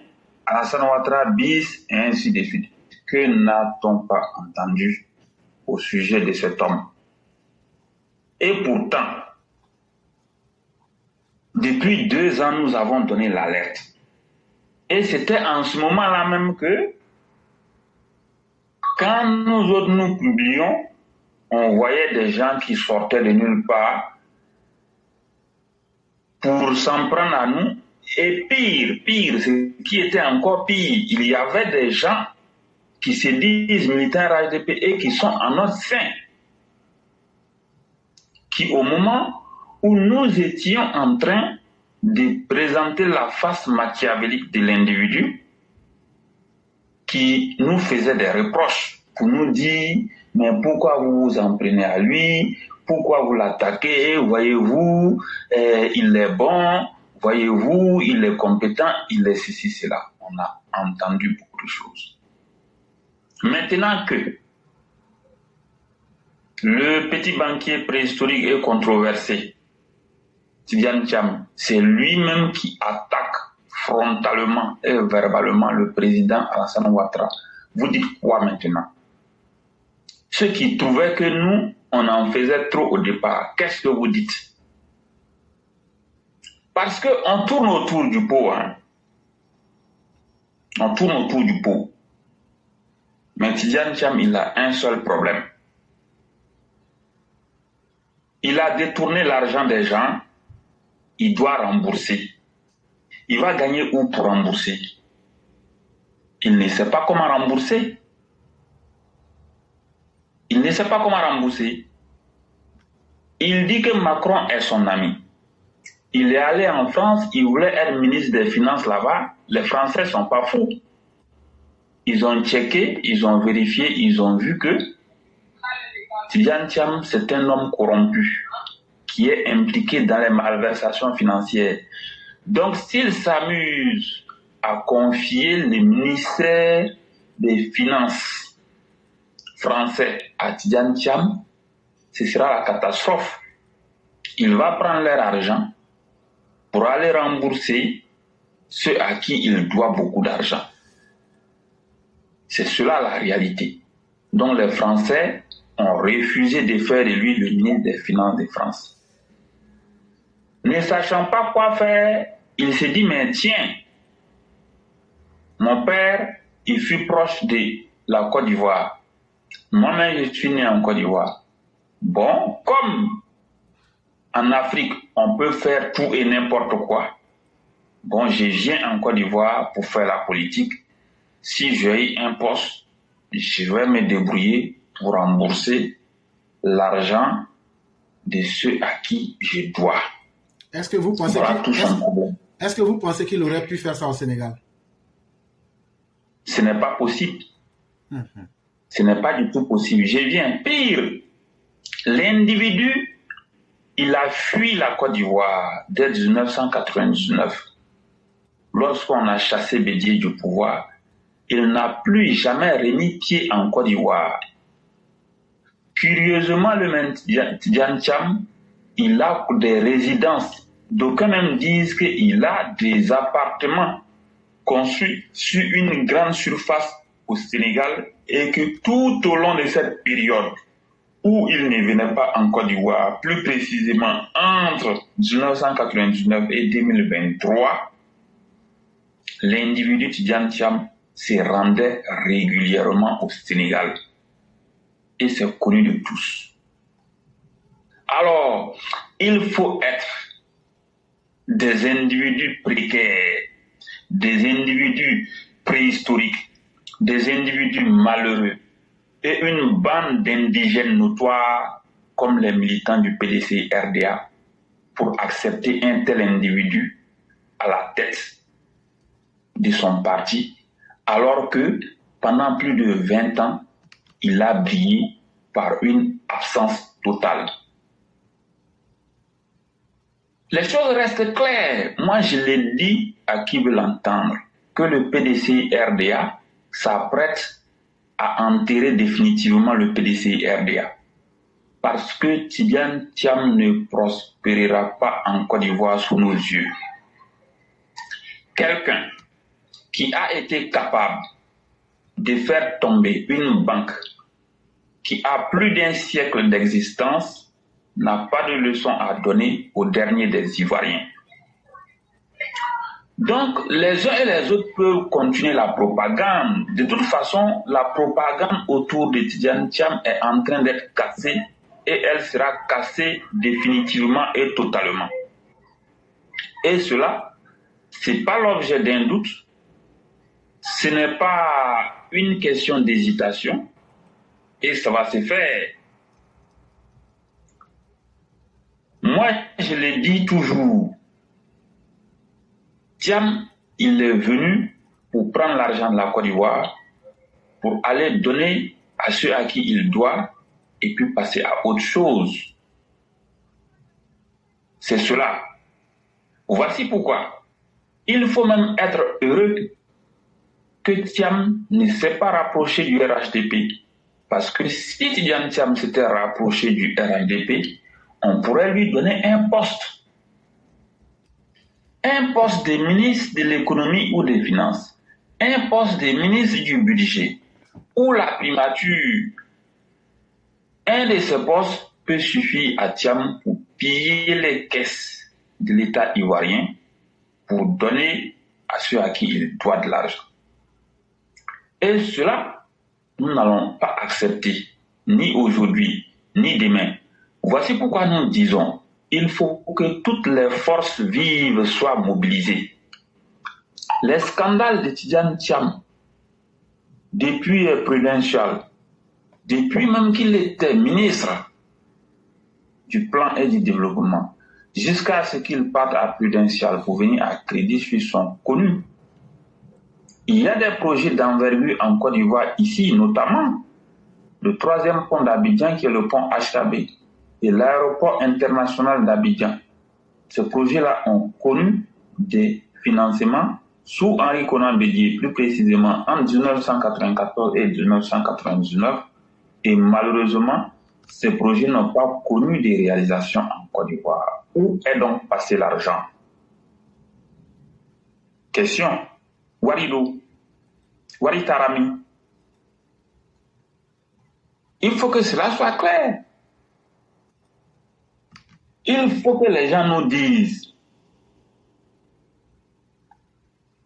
Alassane Ouattara bis, et ainsi de suite. Que n'a-t-on pas entendu au sujet de cet homme? Et pourtant, depuis 2 ans, nous avons donné l'alerte. Et c'était en ce moment-là même que, quand nous autres nous publions, on voyait des gens qui sortaient de nulle part pour s'en prendre à nous. Et pire, ce qui était encore pire, il y avait des gens qui se disent militaires HDP et qui sont en notre sein, qui au moment où nous étions en train de présenter la face machiavélique de l'individu, qui nous faisait des reproches pour nous dire « mais pourquoi vous vous en prenez à lui? Pourquoi vous l'attaquez? Voyez-vous, il est bon, voyez-vous, il est compétent, il est ceci, cela. » On a entendu beaucoup de choses. Maintenant que le petit banquier préhistorique et controversé, Tidjan Cham, c'est lui-même qui attaque frontalement et verbalement le président Alassane Ouattara. Vous dites quoi maintenant? Ceux qui trouvaient que nous, on en faisait trop au départ, qu'est-ce que vous dites? Parce qu'on tourne autour du pot. Hein. On tourne autour du pot. Mais Tidjan Cham, il a un seul problème. Il a détourné l'argent des gens, il doit rembourser. Il va gagner où pour rembourser? Il ne sait pas comment rembourser. Il ne sait pas comment rembourser. Il dit que Macron est son ami. Il est allé en France, il voulait être ministre des Finances là-bas. Les Français ne sont pas fous. Ils ont checké, ils ont vérifié, ils ont vu que Tidjan Cham, c'est un homme corrompu qui est impliqué dans les malversations financières. Donc, s'il s'amuse à confier le ministère des Finances français à Tidjan Cham, ce sera la catastrophe. Il va prendre leur argent pour aller rembourser ceux à qui il doit beaucoup d'argent. C'est cela la réalité. Donc, les Français ont refusé de faire de lui le ministre des Finances de France. Ne sachant pas quoi faire, il se dit, mais tiens, mon père, il fut proche de la Côte d'Ivoire. Moi-même, je suis né en Côte d'Ivoire. Bon, comme en Afrique, on peut faire tout et n'importe quoi. Bon, je viens en Côte d'Ivoire pour faire la politique. Si j'ai un poste, je vais me débrouiller pour rembourser l'argent de ceux à qui je dois. Est-ce que vous pensez qu'il aurait pu faire ça au Sénégal? Ce n'est pas possible. Ce n'est pas du tout possible. Je viens. Pire, l'individu il a fui la Côte d'Ivoire dès 1999. Lorsqu'on a chassé Bédié du pouvoir, il n'a plus jamais remis pied en Côte d'Ivoire. Curieusement, le même Tidiane Thiam, il a des résidences. D'aucuns même disent qu'il a des appartements construits sur une grande surface au Sénégal et que tout au long de cette période où il ne venait pas en Côte d'Ivoire, plus précisément entre 1999 et 2023, l'individu Tidiane Thiam se rendait régulièrement au Sénégal. Et c'est connu de tous. Alors, il faut être des individus précaires, des individus préhistoriques, des individus malheureux et une bande d'indigènes notoires comme les militants du PDC-RDA pour accepter un tel individu à la tête de son parti, alors que pendant plus de 20 ans, il a brillé par une absence totale. Les choses restent claires. Moi, je l'ai dit à qui veut l'entendre, que le PDC-RDA s'apprête à enterrer définitivement le PDC-RDA. Parce que Tidiane Thiam ne prospérera pas en Côte d'Ivoire sous nos yeux. Quelqu'un qui a été capable de faire tomber une banque qui a plus d'1 siècle d'existence n'a pas de leçon à donner au dernier des Ivoiriens. Donc, les uns et les autres peuvent continuer la propagande. De toute façon, la propagande autour de Tidiane Thiam est en train d'être cassée et elle sera cassée définitivement et totalement. Et cela, ce n'est pas l'objet d'un doute, ce n'est pas une question d'hésitation et ça va se faire. Moi, je le dis toujours, Thiam, il est venu pour prendre l'argent de la Côte d'Ivoire, pour aller donner à ceux à qui il doit et puis passer à autre chose. C'est cela. Voici pourquoi. Il faut même être heureux que Thiam ne s'est pas rapproché du RHDP. Parce que si Tidiane Thiam s'était rapproché du RHDP, on pourrait lui donner un poste. Un poste de ministre de l'économie ou des finances. Un poste de ministre du budget. Ou la primature. Un de ces postes peut suffire à Thiam pour piller les caisses de l'État ivoirien pour donner à ceux à qui il doit de l'argent. Et cela, nous n'allons pas accepter, ni aujourd'hui, ni demain. Voici pourquoi nous disons, il faut que toutes les forces vives soient mobilisées. Les scandales de Tidiane Thiam, depuis Prudential, depuis même qu'il était ministre du plan et du développement, jusqu'à ce qu'il parte à Prudential pour venir à Crédit Suisse sont connus. Il y a des projets d'envergure en Côte d'Ivoire ici, notamment le 3e pont d'Abidjan qui est le pont HKB et l'aéroport international d'Abidjan. Ces projets-là ont connu des financements sous Henri Konan Bédié, plus précisément en 1994 et 1999. Et malheureusement, ces projets n'ont pas connu des réalisations en Côte d'Ivoire. Où est donc passé l'argent? Question. Waridou, Waritarami. Il faut que cela soit clair. Il faut que les gens nous disent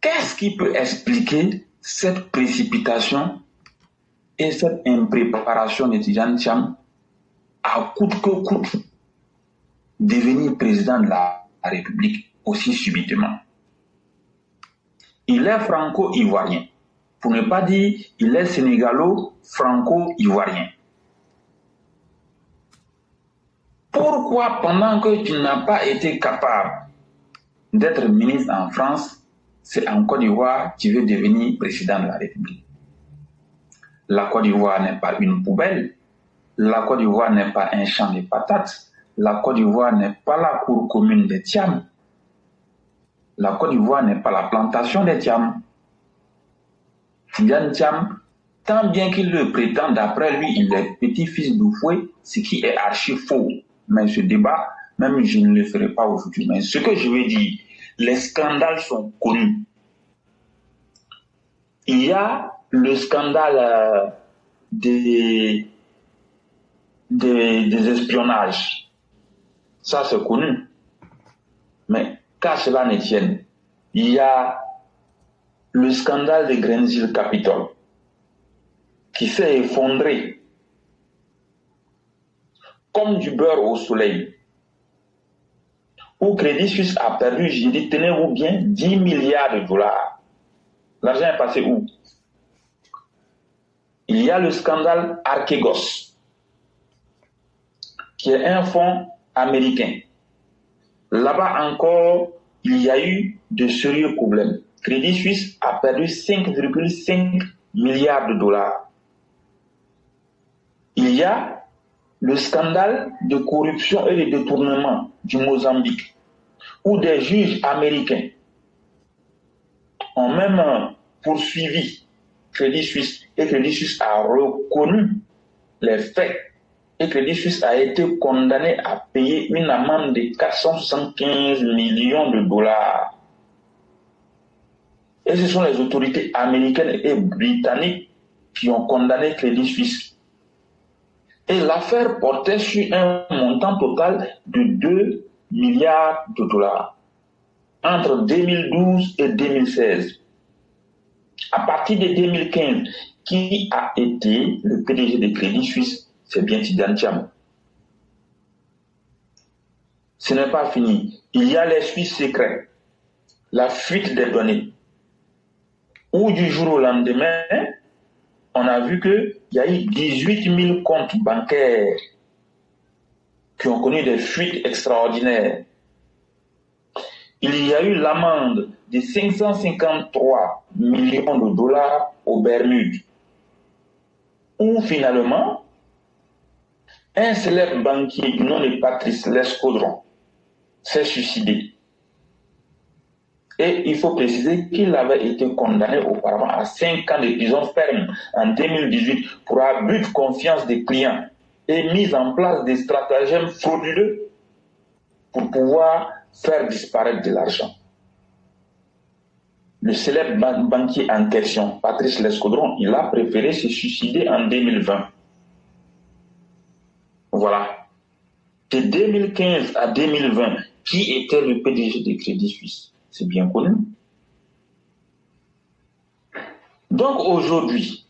qu'est-ce qui peut expliquer cette précipitation et cette impréparation de Tidiane Thiam à coûte que coûte devenir président de la République aussi subitement. Il est franco-ivoirien, pour ne pas dire il est sénégalo-franco-ivoirien. Pourquoi pendant que tu n'as pas été capable d'être ministre en France, c'est en Côte d'Ivoire tu veux devenir président de la République? La Côte d'Ivoire n'est pas une poubelle, la Côte d'Ivoire n'est pas un champ de patates, la Côte d'Ivoire n'est pas la cour commune des Thiam. La Côte d'Ivoire n'est pas la plantation des Thiam. Tidiane Thiam, tant bien qu'il le prétend, d'après lui, il est petit-fils d'Oufoué, ce qui est archi faux. Mais ce débat, même je ne le ferai pas aujourd'hui. Mais ce que je veux dire, les scandales sont connus. Il y a le scandale des espionnages. Ça, c'est connu. Mais qu'à cela ne tienne, il y a le scandale de Greensill Capital qui s'est effondré comme du beurre au soleil. Où Crédit Suisse a perdu, j'ai dit, tenez-vous bien, 10 milliards de dollars. L'argent est passé où? Il y a le scandale Archegos, qui est un fonds américain. Là-bas encore, il y a eu de sérieux problèmes. Crédit Suisse a perdu 5,5 milliards de dollars. Il y a le scandale de corruption et de détournement du Mozambique, où des juges américains ont même poursuivi Crédit Suisse et Crédit Suisse a reconnu les faits et Crédit Suisse a été condamné à payer une amende de 475 millions de dollars. Et ce sont les autorités américaines et britanniques qui ont condamné Crédit Suisse. Et l'affaire portait sur un montant total de 2 milliards de dollars entre 2012 et 2016. À partir de 2015, qui a été le PDG de Crédit Suisse? C'est bien Tidiane Thiam. Ce n'est pas fini. Il y a les Suisses secrets, la fuite des données, où du jour au lendemain, on a vu qu'il y a eu 18 000 comptes bancaires qui ont connu des fuites extraordinaires. Il y a eu l'amende de 553 millions de dollars aux Bermudes, où finalement, un célèbre banquier du nom de Patrice Lescaudron s'est suicidé. Et il faut préciser qu'il avait été condamné auparavant à 5 ans de prison ferme en 2018 pour abus de confiance des clients et mise en place des stratagèmes frauduleux pour pouvoir faire disparaître de l'argent. Le célèbre banquier en question, Patrice Lescaudron, il a préféré se suicider en 2020. Voilà. De 2015 à 2020, qui était le PDG de Crédit Suisse? C'est bien connu. Donc aujourd'hui,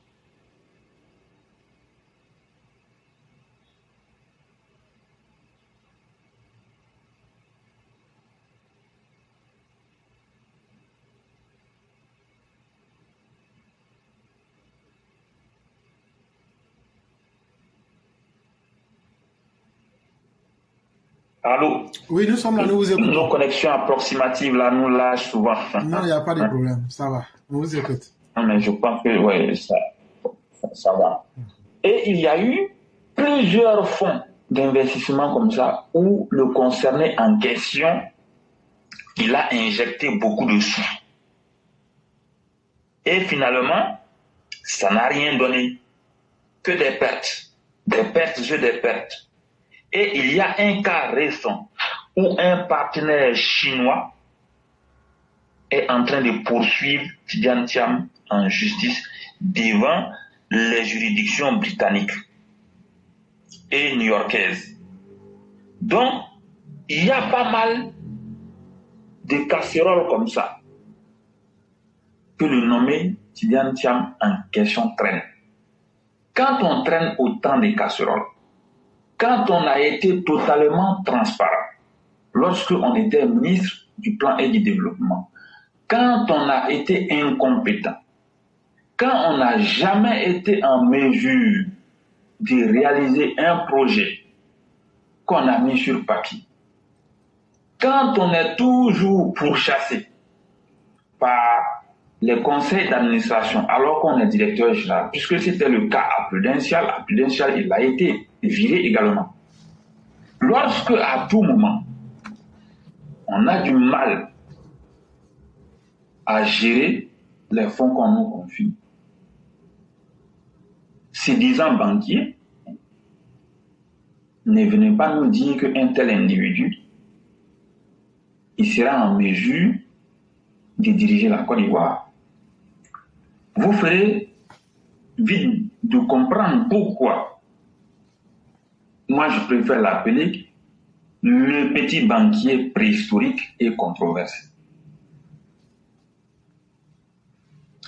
allô? Oui, nous sommes là, nous vous écoutons. Nos connexions approximatives, là, nous lâchent souvent. Non, il n'y a pas de problème, ça va. On vous écoute. Non, mais je pense que, ouais, ça va. Et il y a eu plusieurs fonds d'investissement comme ça où le concerné en question, il a injecté beaucoup de sous. Et finalement, ça n'a rien donné. Que des pertes. Des pertes sur des pertes. Et il y a un cas récent où un partenaire chinois est en train de poursuivre Tidiane Thiam en justice devant les juridictions britanniques et new-yorkaises. Donc, il y a pas mal de casseroles comme ça que le nommé Tidiane Thiam en question traîne. Quand on traîne autant de casseroles, quand on a été totalement transparent, lorsque on était ministre du Plan et du Développement, quand on a été incompétent, quand on n'a jamais été en mesure de réaliser un projet qu'on a mis sur papier, quand on est toujours pourchassé par les conseils d'administration alors qu'on est directeur général, puisque c'était le cas à Prudential, il a été viré également. Lorsque, à tout moment, on a du mal à gérer les fonds qu'on nous confie, ces 10 ans banquiers, ne venez pas nous dire qu'un tel individu, il sera en mesure de diriger la Côte d'Ivoire. Vous ferez vite de comprendre pourquoi moi je préfère l'appeler le petit banquier préhistorique et controversé.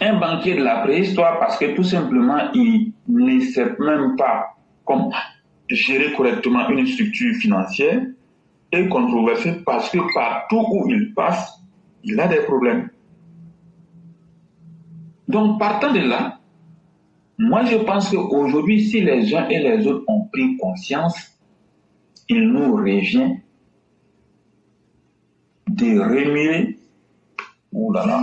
Un banquier de la préhistoire parce que tout simplement il ne sait même pas comment gérer correctement une structure financière, et controversé parce que partout où il passe, il a des problèmes. Donc partant de là, moi je pense qu'aujourd'hui, si les uns et les autres ont pris conscience, il nous revient de remuer. Ouh là là.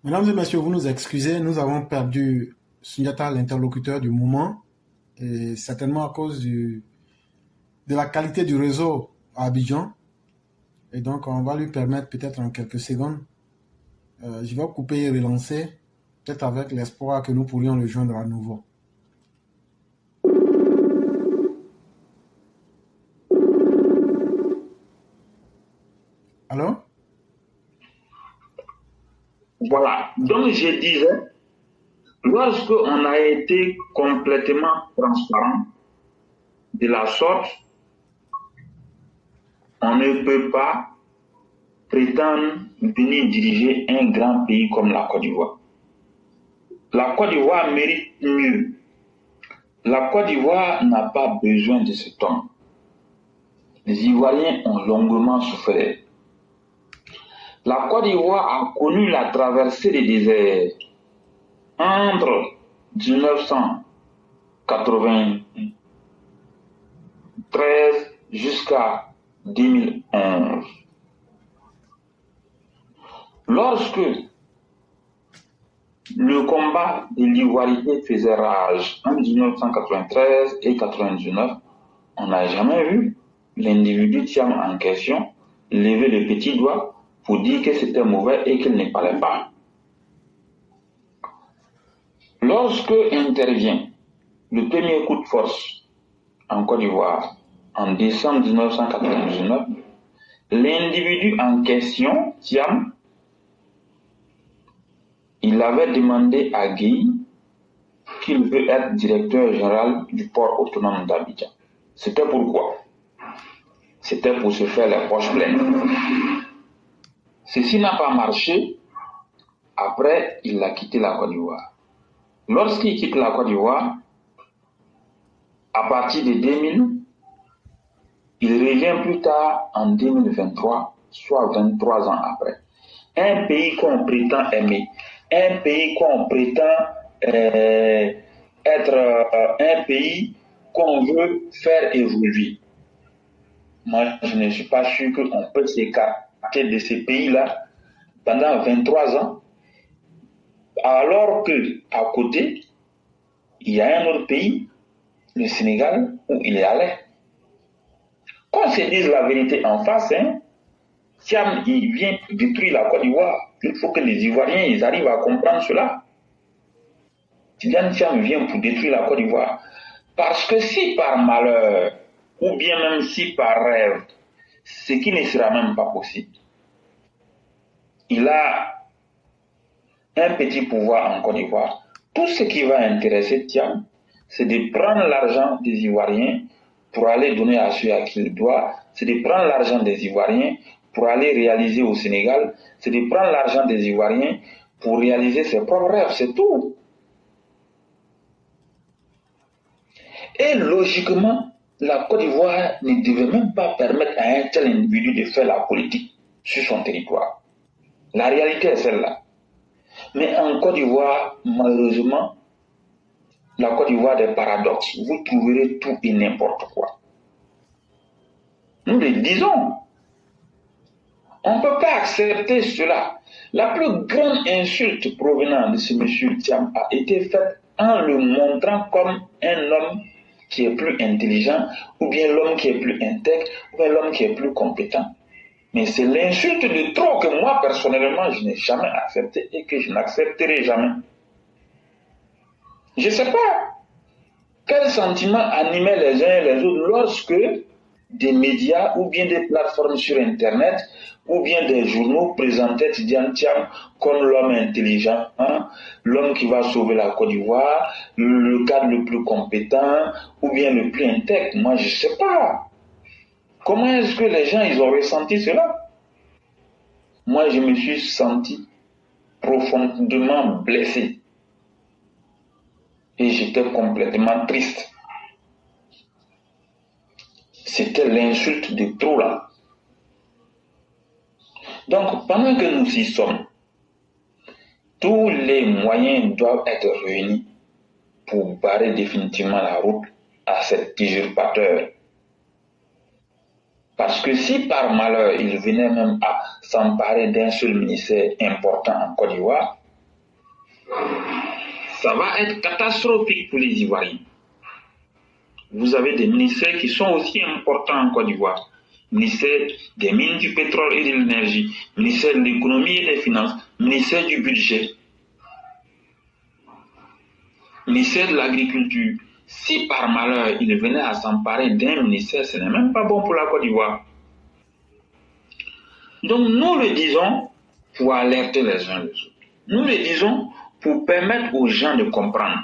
Mesdames et messieurs, vous nous excusez, nous avons perdu Sundiata, l'interlocuteur du moment, et certainement à cause de la qualité du réseau à Abidjan. Et donc, on va lui permettre peut-être en quelques secondes. Je vais couper et relancer, peut-être avec l'espoir que nous pourrions le joindre à nouveau. Allô? Voilà, donc je disais, lorsque on a été complètement transparent de la sorte, on ne peut pas prétendre venir diriger un grand pays comme la Côte d'Ivoire. La Côte d'Ivoire mérite mieux. La Côte d'Ivoire n'a pas besoin de cet homme. Les Ivoiriens ont longuement souffert. La Côte d'Ivoire a connu la traversée des déserts entre 1993 jusqu'à 2011. Lorsque le combat de l'ivoirité faisait rage en 1993 et 1999, on n'a jamais vu l'individu Thiam en question lever le petit doigt pour dire que c'était mauvais et qu'il ne parlait pas. Lorsque intervient le premier coup de force en Côte d'Ivoire en décembre 1999, l'individu en question, Thiam, il avait demandé à Guy qu'il veut être directeur général du port autonome d'Abidjan. C'était pourquoi? C'était pour se faire les poches pleines. Ceci n'a pas marché. Après, il a quitté la Côte d'Ivoire. Lorsqu'il quitte la Côte d'Ivoire, à partir de 2000, il revient plus tard en 2023, soit 23 ans après. Un pays qu'on prétend aimer, un pays qu'on prétend être un pays qu'on veut faire évoluer. Moi, je ne suis pas sûr qu'on peut s'écarter de ces pays-là pendant 23 ans, alors qu'à côté, il y a un autre pays, le Sénégal, où il est allé. Qu'on se dise la vérité en face, Thiam, il vient détruire la Côte d'Ivoire. Il faut que les Ivoiriens ils arrivent à comprendre cela. Tidiane Thiam vient pour détruire la Côte d'Ivoire. Parce que si par malheur, ou bien même si par rêve, ce qui ne sera même pas possible, il a un petit pouvoir en Côte d'Ivoire, tout ce qui va intéresser Thiam, c'est de prendre l'argent des Ivoiriens pour aller donner à ceux à qui il doit, c'est de prendre l'argent des Ivoiriens pour aller réaliser au Sénégal, c'est de prendre l'argent des Ivoiriens pour réaliser ses propres rêves, c'est tout. Et logiquement, la Côte d'Ivoire ne devait même pas permettre à un tel individu de faire la politique sur son territoire. La réalité est celle-là. Mais en Côte d'Ivoire, malheureusement, la Côte d'Ivoire des paradoxes. Vous trouverez tout et n'importe quoi. Nous le disons. On ne peut pas accepter cela. La plus grande insulte provenant de ce monsieur Thiam a été faite en le montrant comme un homme qui est plus intelligent, ou bien l'homme qui est plus intègre, ou bien l'homme qui est plus compétent. Mais c'est l'insulte de trop que moi, personnellement, je n'ai jamais accepté et que je n'accepterai jamais. Je ne sais pas quel sentiment animait les uns et les autres lorsque des médias ou bien des plateformes sur Internet ou bien des journaux présentaient Tidiane Thiam comme l'homme intelligent, hein, l'homme qui va sauver la Côte d'Ivoire, le cadre le plus compétent ou bien le plus intègre. Moi, je ne sais pas. Comment est-ce que les gens ils ont ressenti cela? Moi, je me suis senti profondément blessé. Et j'étais complètement triste. C'était l'insulte de trop là. Donc, pendant que nous y sommes, tous les moyens doivent être réunis pour barrer définitivement la route à cet usurpateur. Parce que si par malheur il venait même à s'emparer d'un seul ministère important en Côte d'Ivoire, ça va être catastrophique pour les Ivoiriens. Vous avez des ministères qui sont aussi importants en Côte d'Ivoire. Ministère des mines, du pétrole et de l'énergie, ministère de l'économie et des finances, ministère du budget, ministère de l'agriculture. Si par malheur il venait à s'emparer d'un ministère, ce n'est même pas bon pour la Côte d'Ivoire. Donc nous le disons pour alerter les uns les autres. Nous le disons pour permettre aux gens de comprendre.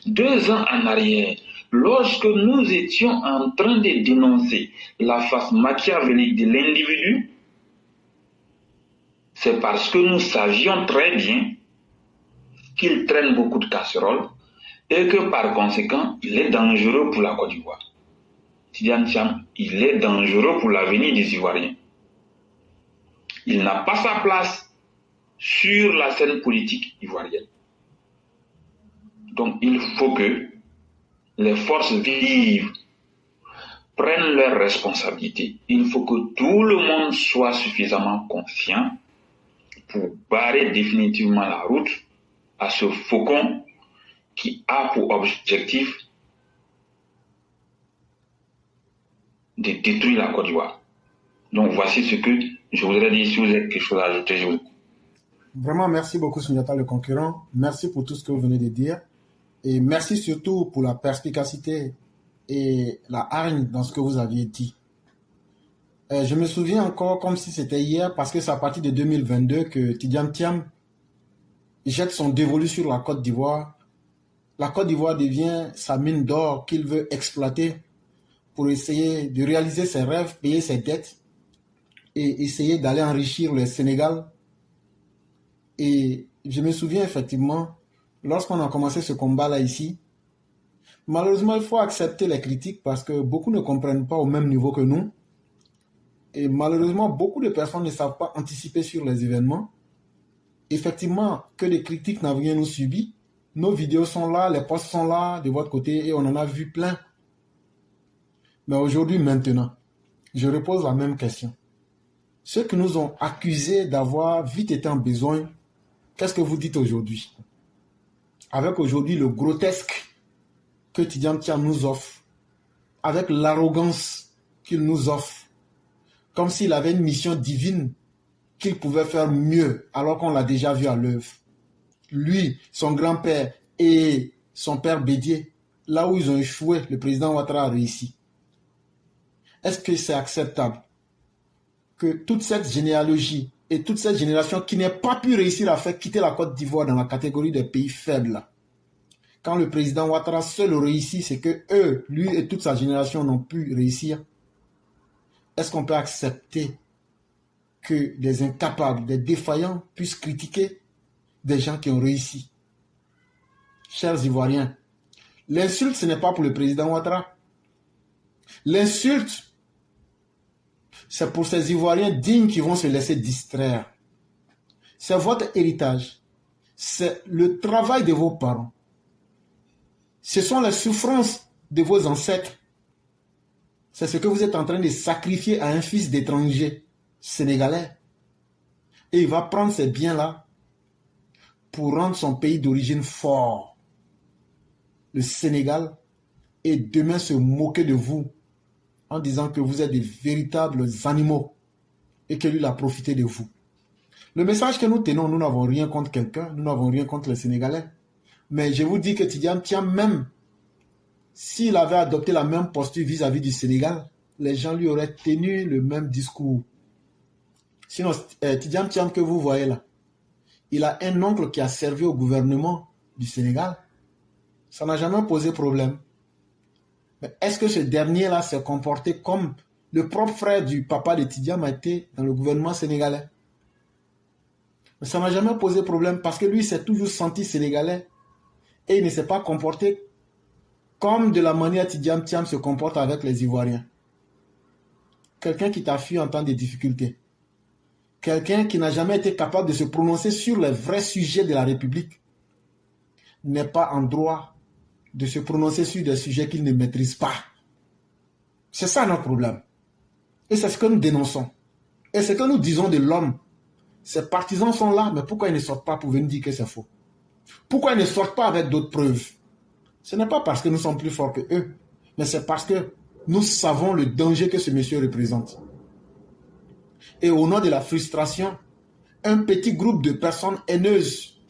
2 ans en arrière, lorsque nous étions en train de dénoncer la face machiavélique de l'individu, c'est parce que nous savions très bien qu'il traîne beaucoup de casseroles et que par conséquent, il est dangereux pour la Côte d'Ivoire. Tidiane Thiam, il est dangereux pour l'avenir des Ivoiriens. Il n'a pas sa place sur la scène politique ivoirienne. Donc il faut que les forces vives prennent leurs responsabilités. Il faut que tout le monde soit suffisamment conscient pour barrer définitivement la route à ce faucon qui a pour objectif de détruire la Côte d'Ivoire. Donc voici ce que je voudrais dire. Si vous avez quelque chose à ajouter, je vous... Vraiment, merci beaucoup, Sundiata le concurrent. Merci pour tout ce que vous venez de dire. Et merci surtout pour la perspicacité et la hargne dans ce que vous aviez dit. Je me souviens encore comme si c'était hier, parce que c'est à partir de 2022 que Tidiane Thiam jette son dévolu sur la Côte d'Ivoire. La Côte d'Ivoire devient sa mine d'or qu'il veut exploiter pour essayer de réaliser ses rêves, payer ses dettes et essayer d'aller enrichir le Sénégal. Et je me souviens effectivement, lorsqu'on a commencé ce combat-là ici, malheureusement, il faut accepter les critiques parce que beaucoup ne comprennent pas au même niveau que nous. Et malheureusement, beaucoup de personnes ne savent pas anticiper sur les événements. Effectivement, que les critiques n'ont rien nous subi. Nos vidéos sont là, les posts sont là de votre côté et on en a vu plein. Mais aujourd'hui, maintenant, je repose la même question. Ceux qui nous ont accusés d'avoir vite été en besoin, qu'est-ce que vous dites aujourd'hui? Avec aujourd'hui le grotesque que Tidiane Thiam nous offre, avec l'arrogance qu'il nous offre, comme s'il avait une mission divine qu'il pouvait faire mieux alors qu'on l'a déjà vu à l'œuvre. Lui, son grand-père et son père Bédié, là où ils ont échoué, le président Ouattara a réussi. Est-ce que c'est acceptable que toute cette généalogie et toute cette génération qui n'a pas pu réussir à faire quitter la Côte d'Ivoire dans la catégorie des pays faibles, quand le président Ouattara seul réussit, c'est que eux, lui et toute sa génération n'ont pu réussir? Est-ce qu'on peut accepter que des incapables, des défaillants puissent critiquer des gens qui ont réussi? Chers Ivoiriens, l'insulte, ce n'est pas pour le président Ouattara. L'insulte, c'est pour ces Ivoiriens dignes qui vont se laisser distraire. C'est votre héritage. C'est le travail de vos parents. Ce sont les souffrances de vos ancêtres. C'est ce que vous êtes en train de sacrifier à un fils d'étranger sénégalais. Et il va prendre ces biens-là pour rendre son pays d'origine fort. Le Sénégal. Et demain se moquer de vous en disant que vous êtes des véritables animaux et que lui a profité de vous. Le message que nous tenons, nous n'avons rien contre quelqu'un, nous n'avons rien contre les Sénégalais. Mais je vous dis que Tidiane Thiam, même s'il avait adopté la même posture vis-à-vis du Sénégal, les gens lui auraient tenu le même discours. Sinon, Tidiane Thiam que vous voyez là, il a un oncle qui a servi au gouvernement du Sénégal. Ça n'a jamais posé problème. Mais est-ce que ce dernier-là s'est comporté comme le propre frère du papa de Tidiane a été dans le gouvernement sénégalais? Mais ça n'a jamais posé problème parce que lui s'est toujours senti sénégalais et il ne s'est pas comporté comme de la manière Tidiane Thiam se comporte avec les Ivoiriens. Quelqu'un qui t'a fui en temps de difficulté. Quelqu'un qui n'a jamais été capable de se prononcer sur les vrais sujets de la République n'est pas en droit de se prononcer sur des sujets qu'il ne maîtrise pas. C'est ça notre problème. Et c'est ce que nous dénonçons. Et ce que nous disons de l'homme. Ses partisans sont là, mais pourquoi ils ne sortent pas pour venir dire que c'est faux? Pourquoi ils ne sortent pas avec d'autres preuves? Ce n'est pas parce que nous sommes plus forts que eux, mais c'est parce que nous savons le danger que ce monsieur représente. Et au nom de la frustration, un petit groupe de personnes haineuses,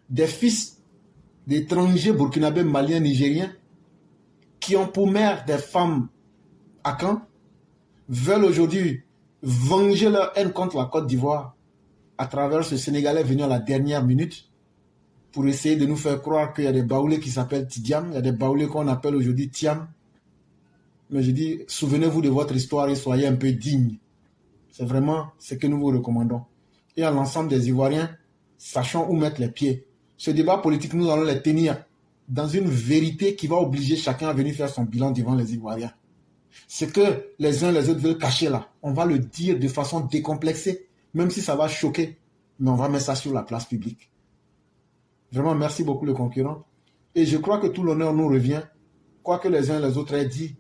des fils d'étrangers burkinabés, maliens, nigériens, qui ont pour mère des femmes à Caen, veulent aujourd'hui venger leur haine contre la Côte d'Ivoire à travers ce Sénégalais venu à la dernière minute pour essayer de nous faire croire qu'il y a des baoulés qui s'appellent Tidiam, il y a des baoulés qu'on appelle aujourd'hui Thiam. Mais je dis, souvenez-vous de votre histoire et soyez un peu dignes. C'est vraiment ce que nous vous recommandons. Et à l'ensemble des Ivoiriens, sachons où mettre les pieds. Ce débat politique, nous allons les tenir dans une vérité qui va obliger chacun à venir faire son bilan devant les Ivoiriens. Ce que les uns et les autres veulent cacher là, on va le dire de façon décomplexée, même si ça va choquer, mais on va mettre ça sur la place publique. Vraiment, merci beaucoup le concurrent. Et je crois que tout l'honneur nous revient, quoi que les uns et les autres aient dit.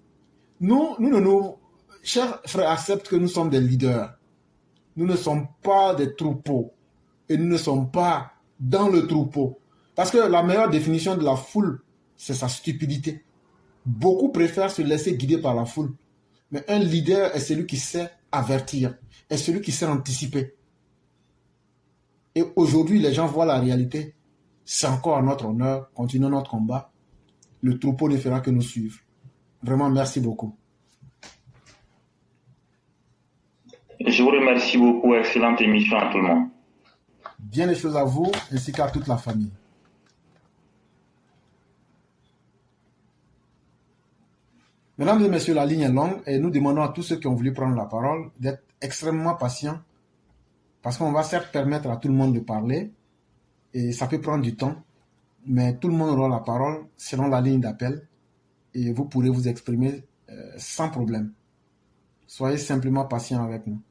Chers frères, acceptent que nous sommes des leaders. Nous ne sommes pas des troupeaux. Et nous ne sommes pas dans le troupeau. Parce que la meilleure définition de la foule, c'est sa stupidité. Beaucoup préfèrent se laisser guider par la foule. Mais un leader est celui qui sait avertir, est celui qui sait anticiper. Et aujourd'hui, les gens voient la réalité. C'est encore à notre honneur. Continuons notre combat. Le troupeau ne fera que nous suivre. Vraiment, merci beaucoup. Je vous remercie beaucoup. Excellente émission à tout le monde. Bien les choses à vous, ainsi qu'à toute la famille. Mesdames et messieurs, la ligne est longue et nous demandons à tous ceux qui ont voulu prendre la parole d'être extrêmement patients parce qu'on va certes permettre à tout le monde de parler et ça peut prendre du temps, mais tout le monde aura la parole selon la ligne d'appel et vous pourrez vous exprimer sans problème. Soyez simplement patients avec nous.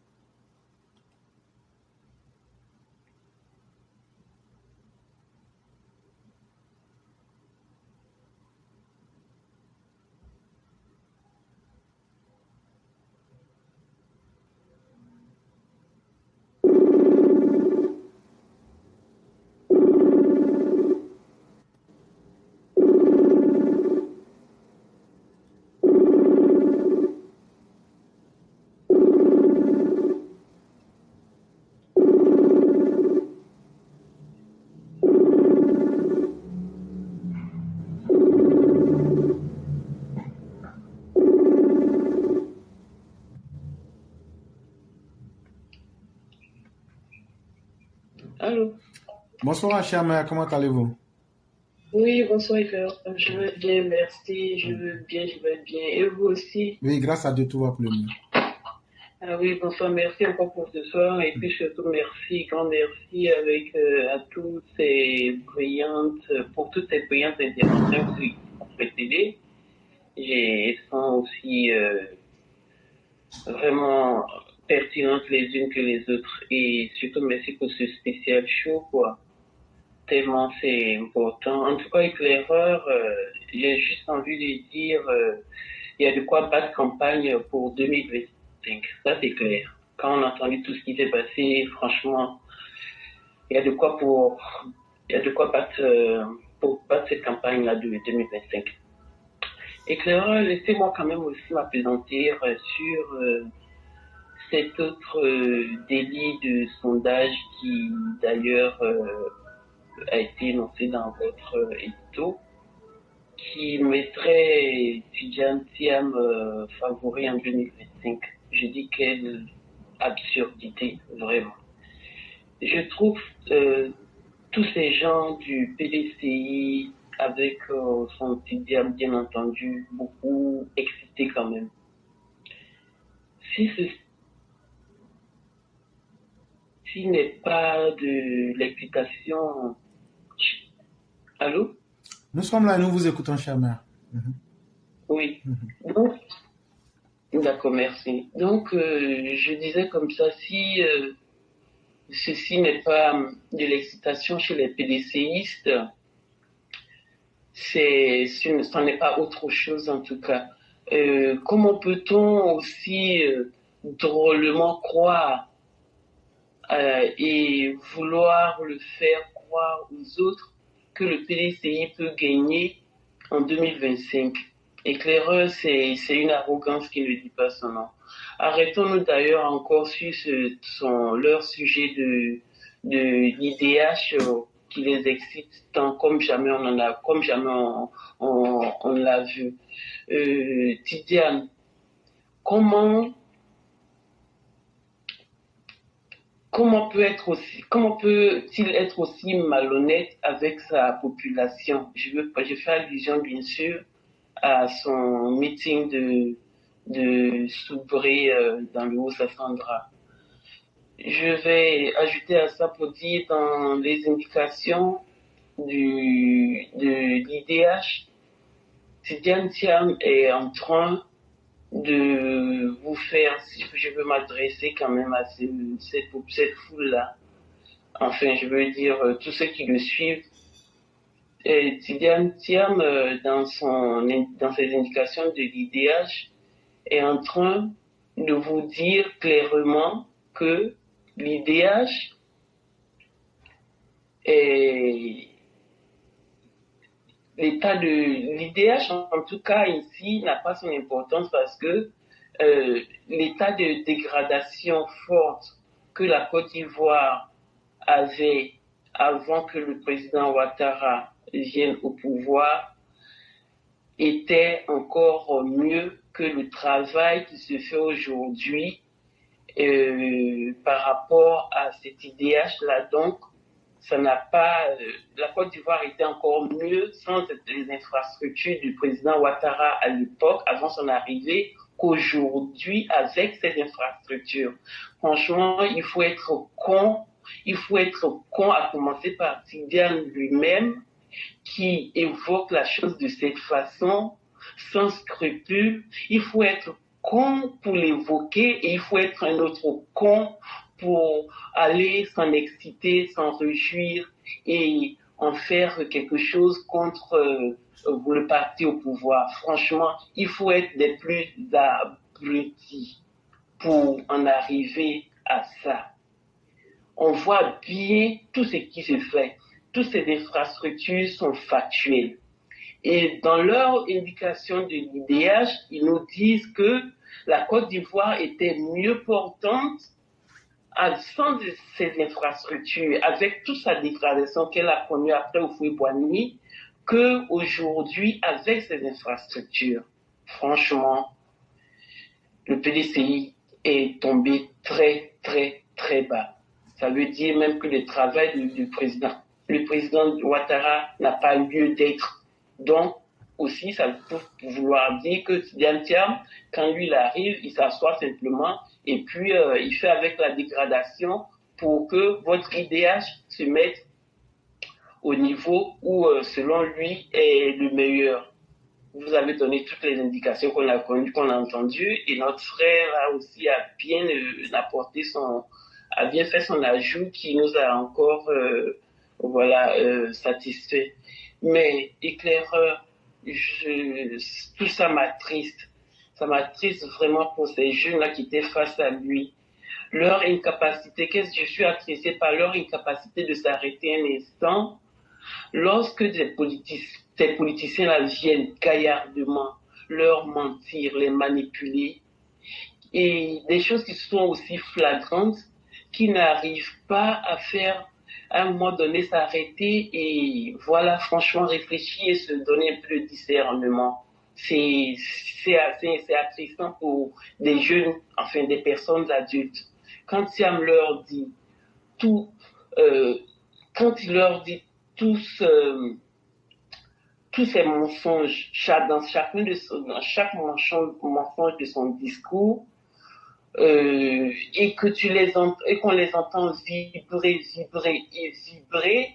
Allô. Bonsoir, cher mère, comment allez-vous? Oui, bonsoir, frère. Je vais bien, merci. Je vais bien. Et vous aussi? Oui, grâce à Dieu, tout va pour le mieux. Ah oui, bonsoir, merci encore pour ce soir. Et puis surtout, merci, grand merci avec à toutes ces pour toutes ces brillantes interventions qui ont précédé. Elles sont aussi vraiment pertinentes les unes que les autres. Et surtout, merci pour ce spécial show, quoi. tellement c'est important. En tout cas, éclaireur, j'ai juste envie de dire, il y a de quoi battre campagne pour 2025. Ça, c'est clair. Quand on a entendu tout ce qui s'est passé, franchement, il y a de quoi battre, pour battre cette campagne-là de 2025. Éclaireur, laissez-moi quand même aussi m'appesantir sur cet autre délit de sondage qui, d'ailleurs, a été énoncé dans votre édito, qui mettrait Tidjane Thiam favori en 2025. Je dis quelle absurdité, vraiment. Je trouve tous ces gens du PDCI avec son Tidjane, bien entendu, beaucoup excités quand même. Si ceci n'est pas de l'excitation... Allô? Nous sommes là et nous vous écoutons, chère mère. Oui. Donc, d'accord, merci. Donc, je disais comme ça, si ceci n'est pas de l'excitation chez les PDCistes, ça n'est pas autre chose en tout cas. Comment peut-on aussi drôlement croire et vouloir le faire croire aux autres que le PDCI peut gagner en 2025? Éclaireur, c'est une arrogance qui ne dit pas son nom. Arrêtons-nous d'ailleurs encore sur leur sujet de l'IDH qui les excite tant comme jamais on l'a vu. Tidjane, comment peut-il être aussi malhonnête avec sa population? Je fais allusion bien sûr à son meeting de Soubré dans le Haut-Sassandra. Je vais ajouter à ça pour dire dans les indications de l'IDH, Tidjane Thiam est en train de vous faire, si je veux m'adresser quand même à cette foule-là, enfin je veux dire tous ceux qui le suivent, Tidjane Thiam dans ses indications de l'IDH est en train de vous dire clairement que l'IDH est l'état de l'IDH, en tout cas ici, n'a pas son importance parce que l'état de dégradation forte que la Côte d'Ivoire avait avant que le président Ouattara vienne au pouvoir était encore mieux que le travail qui se fait aujourd'hui par rapport à cet IDH-là. Donc, ça n'a pas, la Côte d'Ivoire était encore mieux sans les infrastructures du président Ouattara à l'époque, avant son arrivée, qu'aujourd'hui avec ces infrastructures. Franchement, il faut être con à commencer par Tidjane lui-même, qui évoque la chose de cette façon, sans scrupule. Il faut être con pour l'évoquer et il faut être un autre con pour aller s'en exciter, s'en réjouir et en faire quelque chose contre le parti au pouvoir. Franchement, il faut être des plus abrutis pour en arriver à ça. On voit bien tout ce qui se fait. Toutes ces infrastructures sont factuelles. Et dans leur indication de l'IDH, ils nous disent que la Côte d'Ivoire était mieux portante sans ces infrastructures, avec toute sa dégradation qu'elle a connue après Houphouët-Boigny, qu'aujourd'hui avec ces infrastructures. Franchement, le PDCI est tombé très, très, très bas. Ça veut dire même que le travail du président Ouattara n'a pas lieu d'être. Donc, aussi, ça peut vouloir dire que Tidjane Thiam, quand lui il arrive, il s'assoit simplement et puis il fait avec la dégradation pour que votre IDH se mette au niveau où, selon lui, est le meilleur. Vous avez donné toutes les indications qu'on a connues, qu'on a entendues, et notre frère a aussi a bien fait son ajout qui nous a encore voilà, satisfait. Mais éclaireur, tout ça m'attriste. Ça m'attriste vraiment pour ces jeunes-là qui étaient face à lui. Leur incapacité, je suis attristé par leur incapacité de s'arrêter un instant lorsque des politiciens-là viennent gaillardement leur mentir, les manipuler, et des choses qui sont aussi flagrantes, qui n'arrivent pas à faire à un moment donné s'arrêter et voilà, franchement réfléchir et se donner un peu de discernement. C'est attristant pour des jeunes, enfin des personnes adultes. Quand Siam leur dit tout, quand il leur dit tous ces mensonges, dans chaque mensonge de son discours, et qu'on les entend vibrer et vibrer,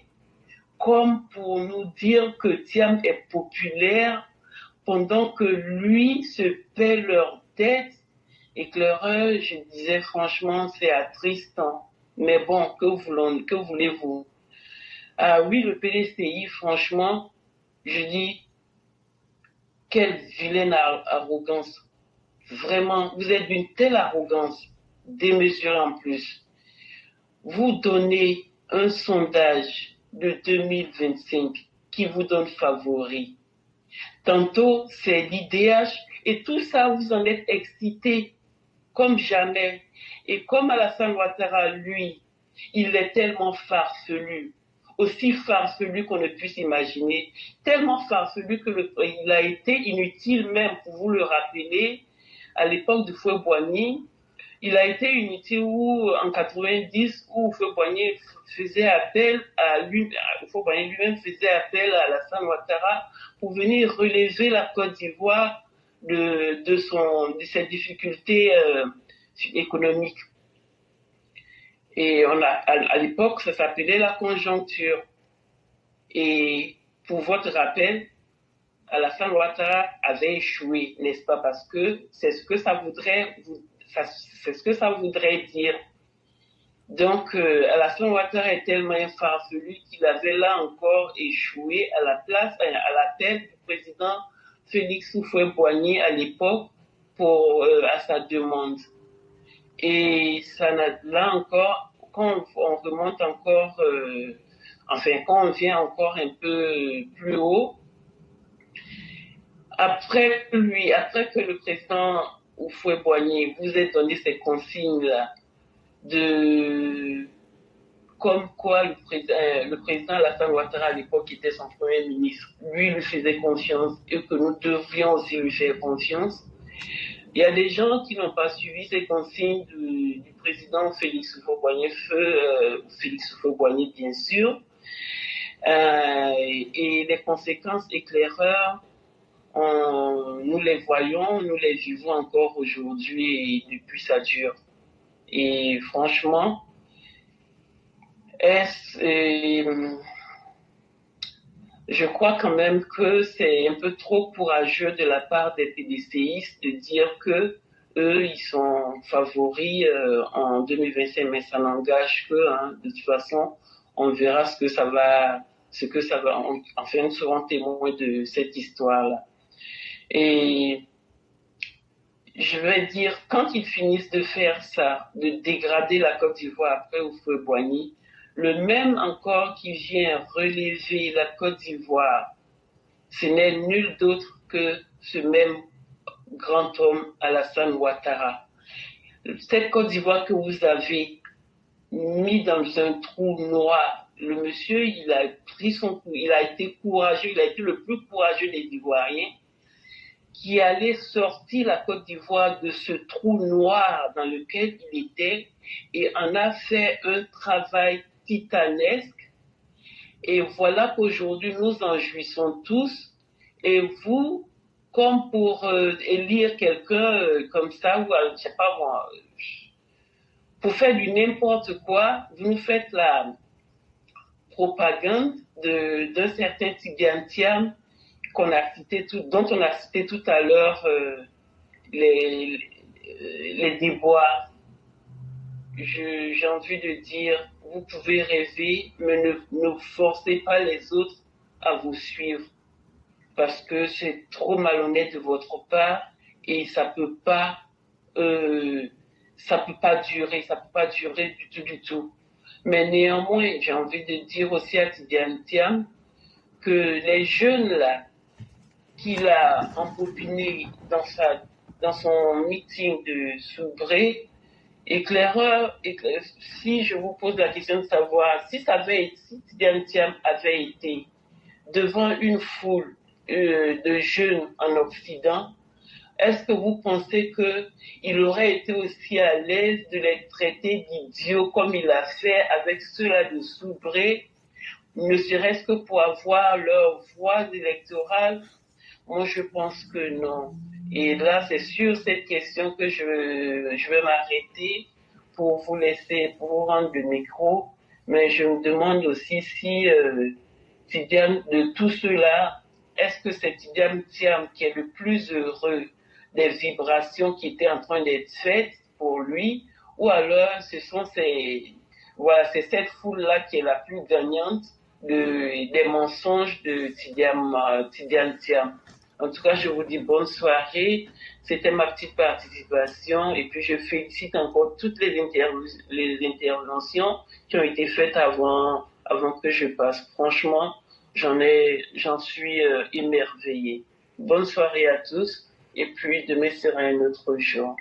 comme pour nous dire que Thiam est populaire pendant que lui se paie leur tête. Éclaireur, je disais franchement, c'est attristant. Mais bon, que voulez-vous? Ah oui, le PDCI, franchement, je dis, quelle vilaine arrogance. Vraiment, vous êtes d'une telle arrogance, démesurée en plus. Vous donnez un sondage de 2025 qui vous donne favori. Tantôt, c'est l'IDH et tout ça, vous en êtes excité comme jamais. Et comme Alassane Ouattara, lui, il est tellement farfelu, aussi farfelu qu'on ne puisse imaginer, tellement farfelu il a été inutile même pour vous le rappeler. À l'époque de Houphouët-Boigny, il a été inutile en 90 où Houphouët-Boigny faisait appel à Houphouët-Boigny lui-même faisait appel à Alassane Ouattara pour venir relever la Côte d'Ivoire de ses difficultés économiques. Et à l'époque, ça s'appelait la conjoncture. Et pour votre rappel, Alassane Ouattara avait échoué, n'est-ce pas? Parce que c'est ce que ça voudrait dire. Donc, Alassane Ouattara est tellement farfelu qu'il avait là encore échoué à la tête du président Félix Houphouët-Boigny à l'époque à sa demande. Et là encore, quand on remonte encore, quand on vient encore un peu plus haut, après que le président Houphouët-Boigny vous ait donné ces consignes-là, comme quoi le président Alassane Ouattara à l'époque qui était son premier ministre, lui faisait confiance et que nous devrions aussi lui faire confiance. Il y a des gens qui n'ont pas suivi ces consignes du président Félix Houphouët-Boigny, bien sûr. Et les conséquences éclaireurs, nous les voyons, nous les vivons encore aujourd'hui et depuis ça dure. Et franchement, je crois quand même que c'est un peu trop courageux de la part des PDCistes de dire que eux, ils sont favoris en 2025, mais ça n'engage que, de toute façon, on verra ce que ça va, enfin, nous serons témoins de cette histoire-là. Et je vais dire, quand ils finissent de faire ça, de dégrader la Côte d'Ivoire après Houphouët-Boigny, le même encore qui vient relever la Côte d'Ivoire, ce n'est nul d'autre que ce même grand homme Alassane Ouattara. Cette Côte d'Ivoire que vous avez mis dans un trou noir, le monsieur, il a pris son coup, il a été courageux, il a été le plus courageux des Ivoiriens, qui allait sortir la Côte d'Ivoire de ce trou noir dans lequel il était et en a fait un travail titanesque. Et voilà qu'aujourd'hui, nous en jouissons tous. Et vous, comme pour élire quelqu'un comme ça, ou je sais pas moi, pour faire du n'importe quoi, vous nous faites la propagande d'un certain Tidiane Thiam dont on a cité tout à l'heure les déboires. j'ai envie de dire, vous pouvez rêver, mais ne forcez pas les autres à vous suivre. Parce que c'est trop malhonnête de votre part et ça peut pas durer, ça peut pas durer du tout. Mais néanmoins, j'ai envie de dire aussi à Tidiane Thiam que les jeunes là, qu'il a empopiné dans son meeting de Soubré, si je vous pose la question de savoir si Tidiane Thiam avait été devant une foule de jeunes en Occident, est-ce que vous pensez qu'il aurait été aussi à l'aise de les traiter d'idiots comme il a fait avec ceux-là de Soubré, ne serait-ce que pour avoir leur voix électorale? Moi, je pense que non. Et là, c'est sur cette question que je vais m'arrêter pour vous vous rendre le micro. Mais je me demande aussi si de tout cela, est-ce que c'est Tidiane Thiam qui est le plus heureux des vibrations qui étaient en train d'être faites pour lui, ou alors c'est cette foule-là qui est la plus gagnante des mensonges de Tidiane Thiam. En tout cas, je vous dis bonne soirée. C'était ma petite participation et puis je félicite encore toutes les interventions qui ont été faites avant que je passe. Franchement, j'en suis émerveillée. Bonne soirée à tous et puis demain sera un autre jour.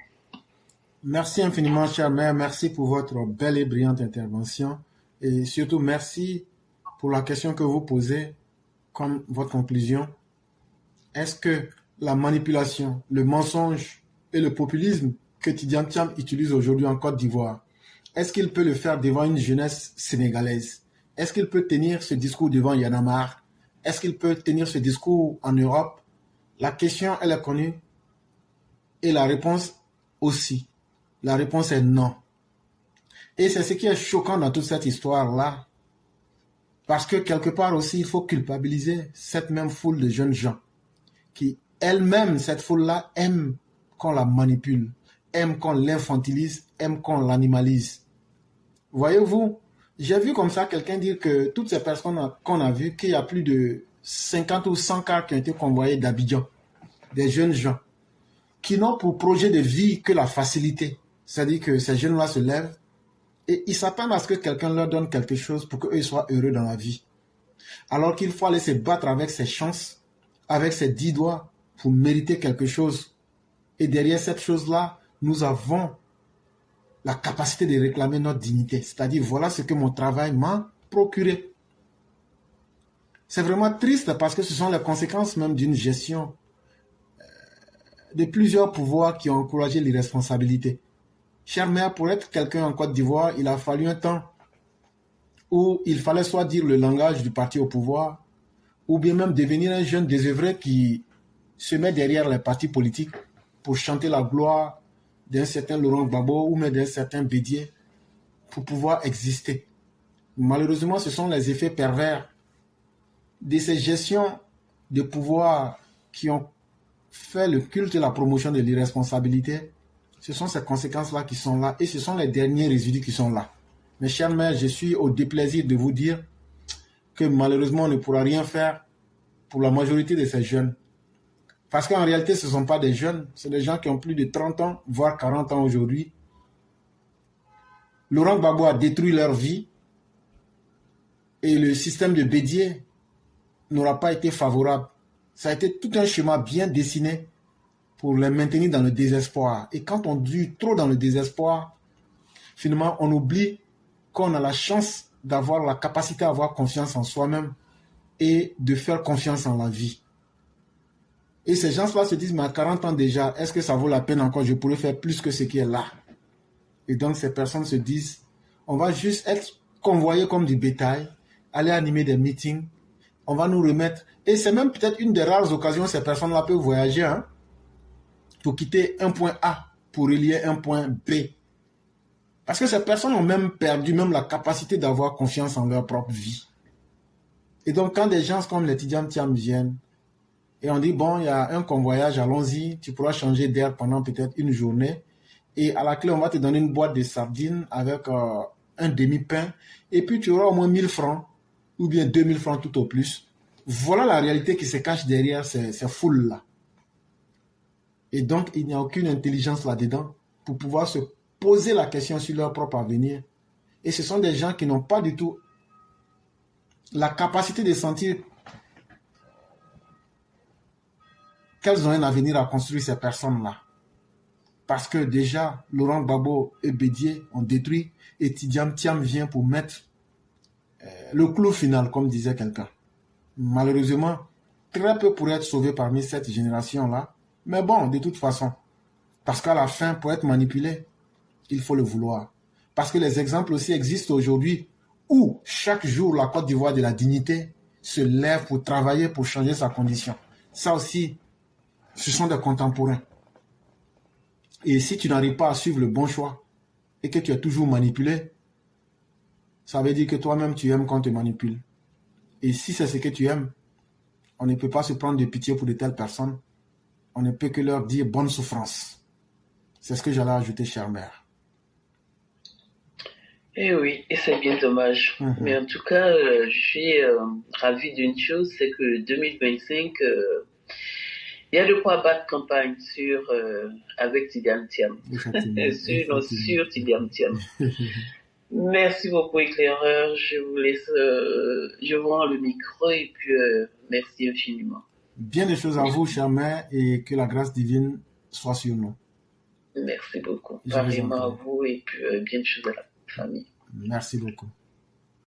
Merci infiniment, chère mère. Merci pour votre belle et brillante intervention et surtout merci pour la question que vous posez comme votre conclusion. Est-ce que la manipulation, le mensonge et le populisme que Tidiane Thiam utilise aujourd'hui en Côte d'Ivoire, est-ce qu'il peut le faire devant une jeunesse sénégalaise? Est-ce qu'il peut tenir ce discours devant Y'en a marre? Est-ce qu'il peut tenir ce discours en Europe? La question, elle est connue et la réponse aussi. La réponse est non. Et c'est ce qui est choquant dans toute cette histoire-là. Parce que quelque part aussi, il faut culpabiliser cette même foule de jeunes gens qui, elle-même, cette foule-là, aime qu'on la manipule, aime qu'on l'infantilise, aime qu'on l'animalise. Voyez-vous, j'ai vu comme ça quelqu'un dire que toutes ces personnes qu'on a vues, qu'il y a plus de 50 ou 100 cars qui ont été convoyés d'Abidjan, des jeunes gens, qui n'ont pour projet de vie que la facilité. C'est-à-dire que ces jeunes-là se lèvent et ils s'attendent à ce que quelqu'un leur donne quelque chose pour qu'eux soient heureux dans la vie. Alors qu'il faut aller se battre avec ses chances, avec ses 10 doigts pour mériter quelque chose. Et derrière cette chose-là, nous avons la capacité de réclamer notre dignité. C'est-à-dire, voilà ce que mon travail m'a procuré. C'est vraiment triste parce que ce sont les conséquences même d'une gestion de plusieurs pouvoirs qui ont encouragé l'irresponsabilité. Chère mère, pour être quelqu'un en Côte d'Ivoire, il a fallu un temps où il fallait soit dire le langage du parti au pouvoir, ou bien même devenir un jeune désœuvré qui se met derrière les partis politiques pour chanter la gloire d'un certain Laurent Gbagbo ou même d'un certain Bédier pour pouvoir exister. Malheureusement, ce sont les effets pervers de ces gestions de pouvoir qui ont fait le culte et la promotion de l'irresponsabilité. Ce sont ces conséquences-là qui sont là et ce sont les derniers résidus qui sont là. Mes chers mères, je suis au déplaisir de vous dire que malheureusement, on ne pourra rien faire pour la majorité de ces jeunes. Parce qu'en réalité, ce ne sont pas des jeunes, c'est des gens qui ont plus de 30 ans, voire 40 ans aujourd'hui. Laurent Gbagbo a détruit leur vie et le système de Bédier n'aura pas été favorable. Ça a été tout un schéma bien dessiné pour les maintenir dans le désespoir. Et quand on dure trop dans le désespoir, finalement, on oublie qu'on a la chance d'avoir la capacité à avoir confiance en soi-même et de faire confiance en la vie. Et ces gens-là se disent, mais à 40 ans déjà, est-ce que ça vaut la peine encore? Je pourrais faire plus que ce qui est là. Et donc, ces personnes se disent, on va juste être convoyés comme du bétail, aller animer des meetings, on va nous remettre. Et c'est même peut-être une des rares occasions où ces personnes-là peuvent voyager, hein, pour quitter un point A, pour relier un point B. Parce que ces personnes ont même perdu même la capacité d'avoir confiance en leur propre vie. Et donc, quand des gens comme les Tidiane Thiam viennent, et on dit, bon, il y a un convoyage, allons-y, tu pourras changer d'air pendant peut-être une journée, et à la clé, on va te donner une boîte de sardines avec un demi-pain, et puis tu auras au moins 1000 francs, ou bien 2000 francs tout au plus. Voilà la réalité qui se cache derrière ces foules-là. Et donc, il n'y a aucune intelligence là-dedans pour pouvoir se poser la question sur leur propre avenir. Et ce sont des gens qui n'ont pas du tout la capacité de sentir qu'elles ont un avenir à construire, ces personnes-là. Parce que déjà, Laurent Gbagbo et Bédié ont détruit, et Tidiane Thiam vient pour mettre le clou final, comme disait quelqu'un. Malheureusement, très peu pourraient être sauvés parmi cette génération-là. Mais bon, de toute façon, parce qu'à la fin, pour être manipulé, il faut le vouloir. Parce que les exemples aussi existent aujourd'hui où chaque jour, la Côte d'Ivoire de la dignité se lève pour travailler, pour changer sa condition. Ça aussi, ce sont des contemporains. Et si tu n'arrives pas à suivre le bon choix et que tu es toujours manipulé, ça veut dire que toi-même, tu aimes quand tu manipule. Et si c'est ce que tu aimes, on ne peut pas se prendre de pitié pour de telles personnes. On ne peut que leur dire bonne souffrance. C'est ce que j'allais ajouter, chère mère. Eh oui, et c'est bien dommage. Mais en tout cas, je suis ravi d'une chose, c'est que 2025, il y a de quoi battre campagne avec Tidiane Thiam. sur Tidiane Thiam. Merci beaucoup, éclaireur. Je vous laisse, je vous rends le micro et puis merci infiniment. Bien des choses à vous, chère mère, et que la grâce divine soit sur nous. Merci beaucoup. Pareillement à vous et puis bien de choses à la famille. Merci beaucoup.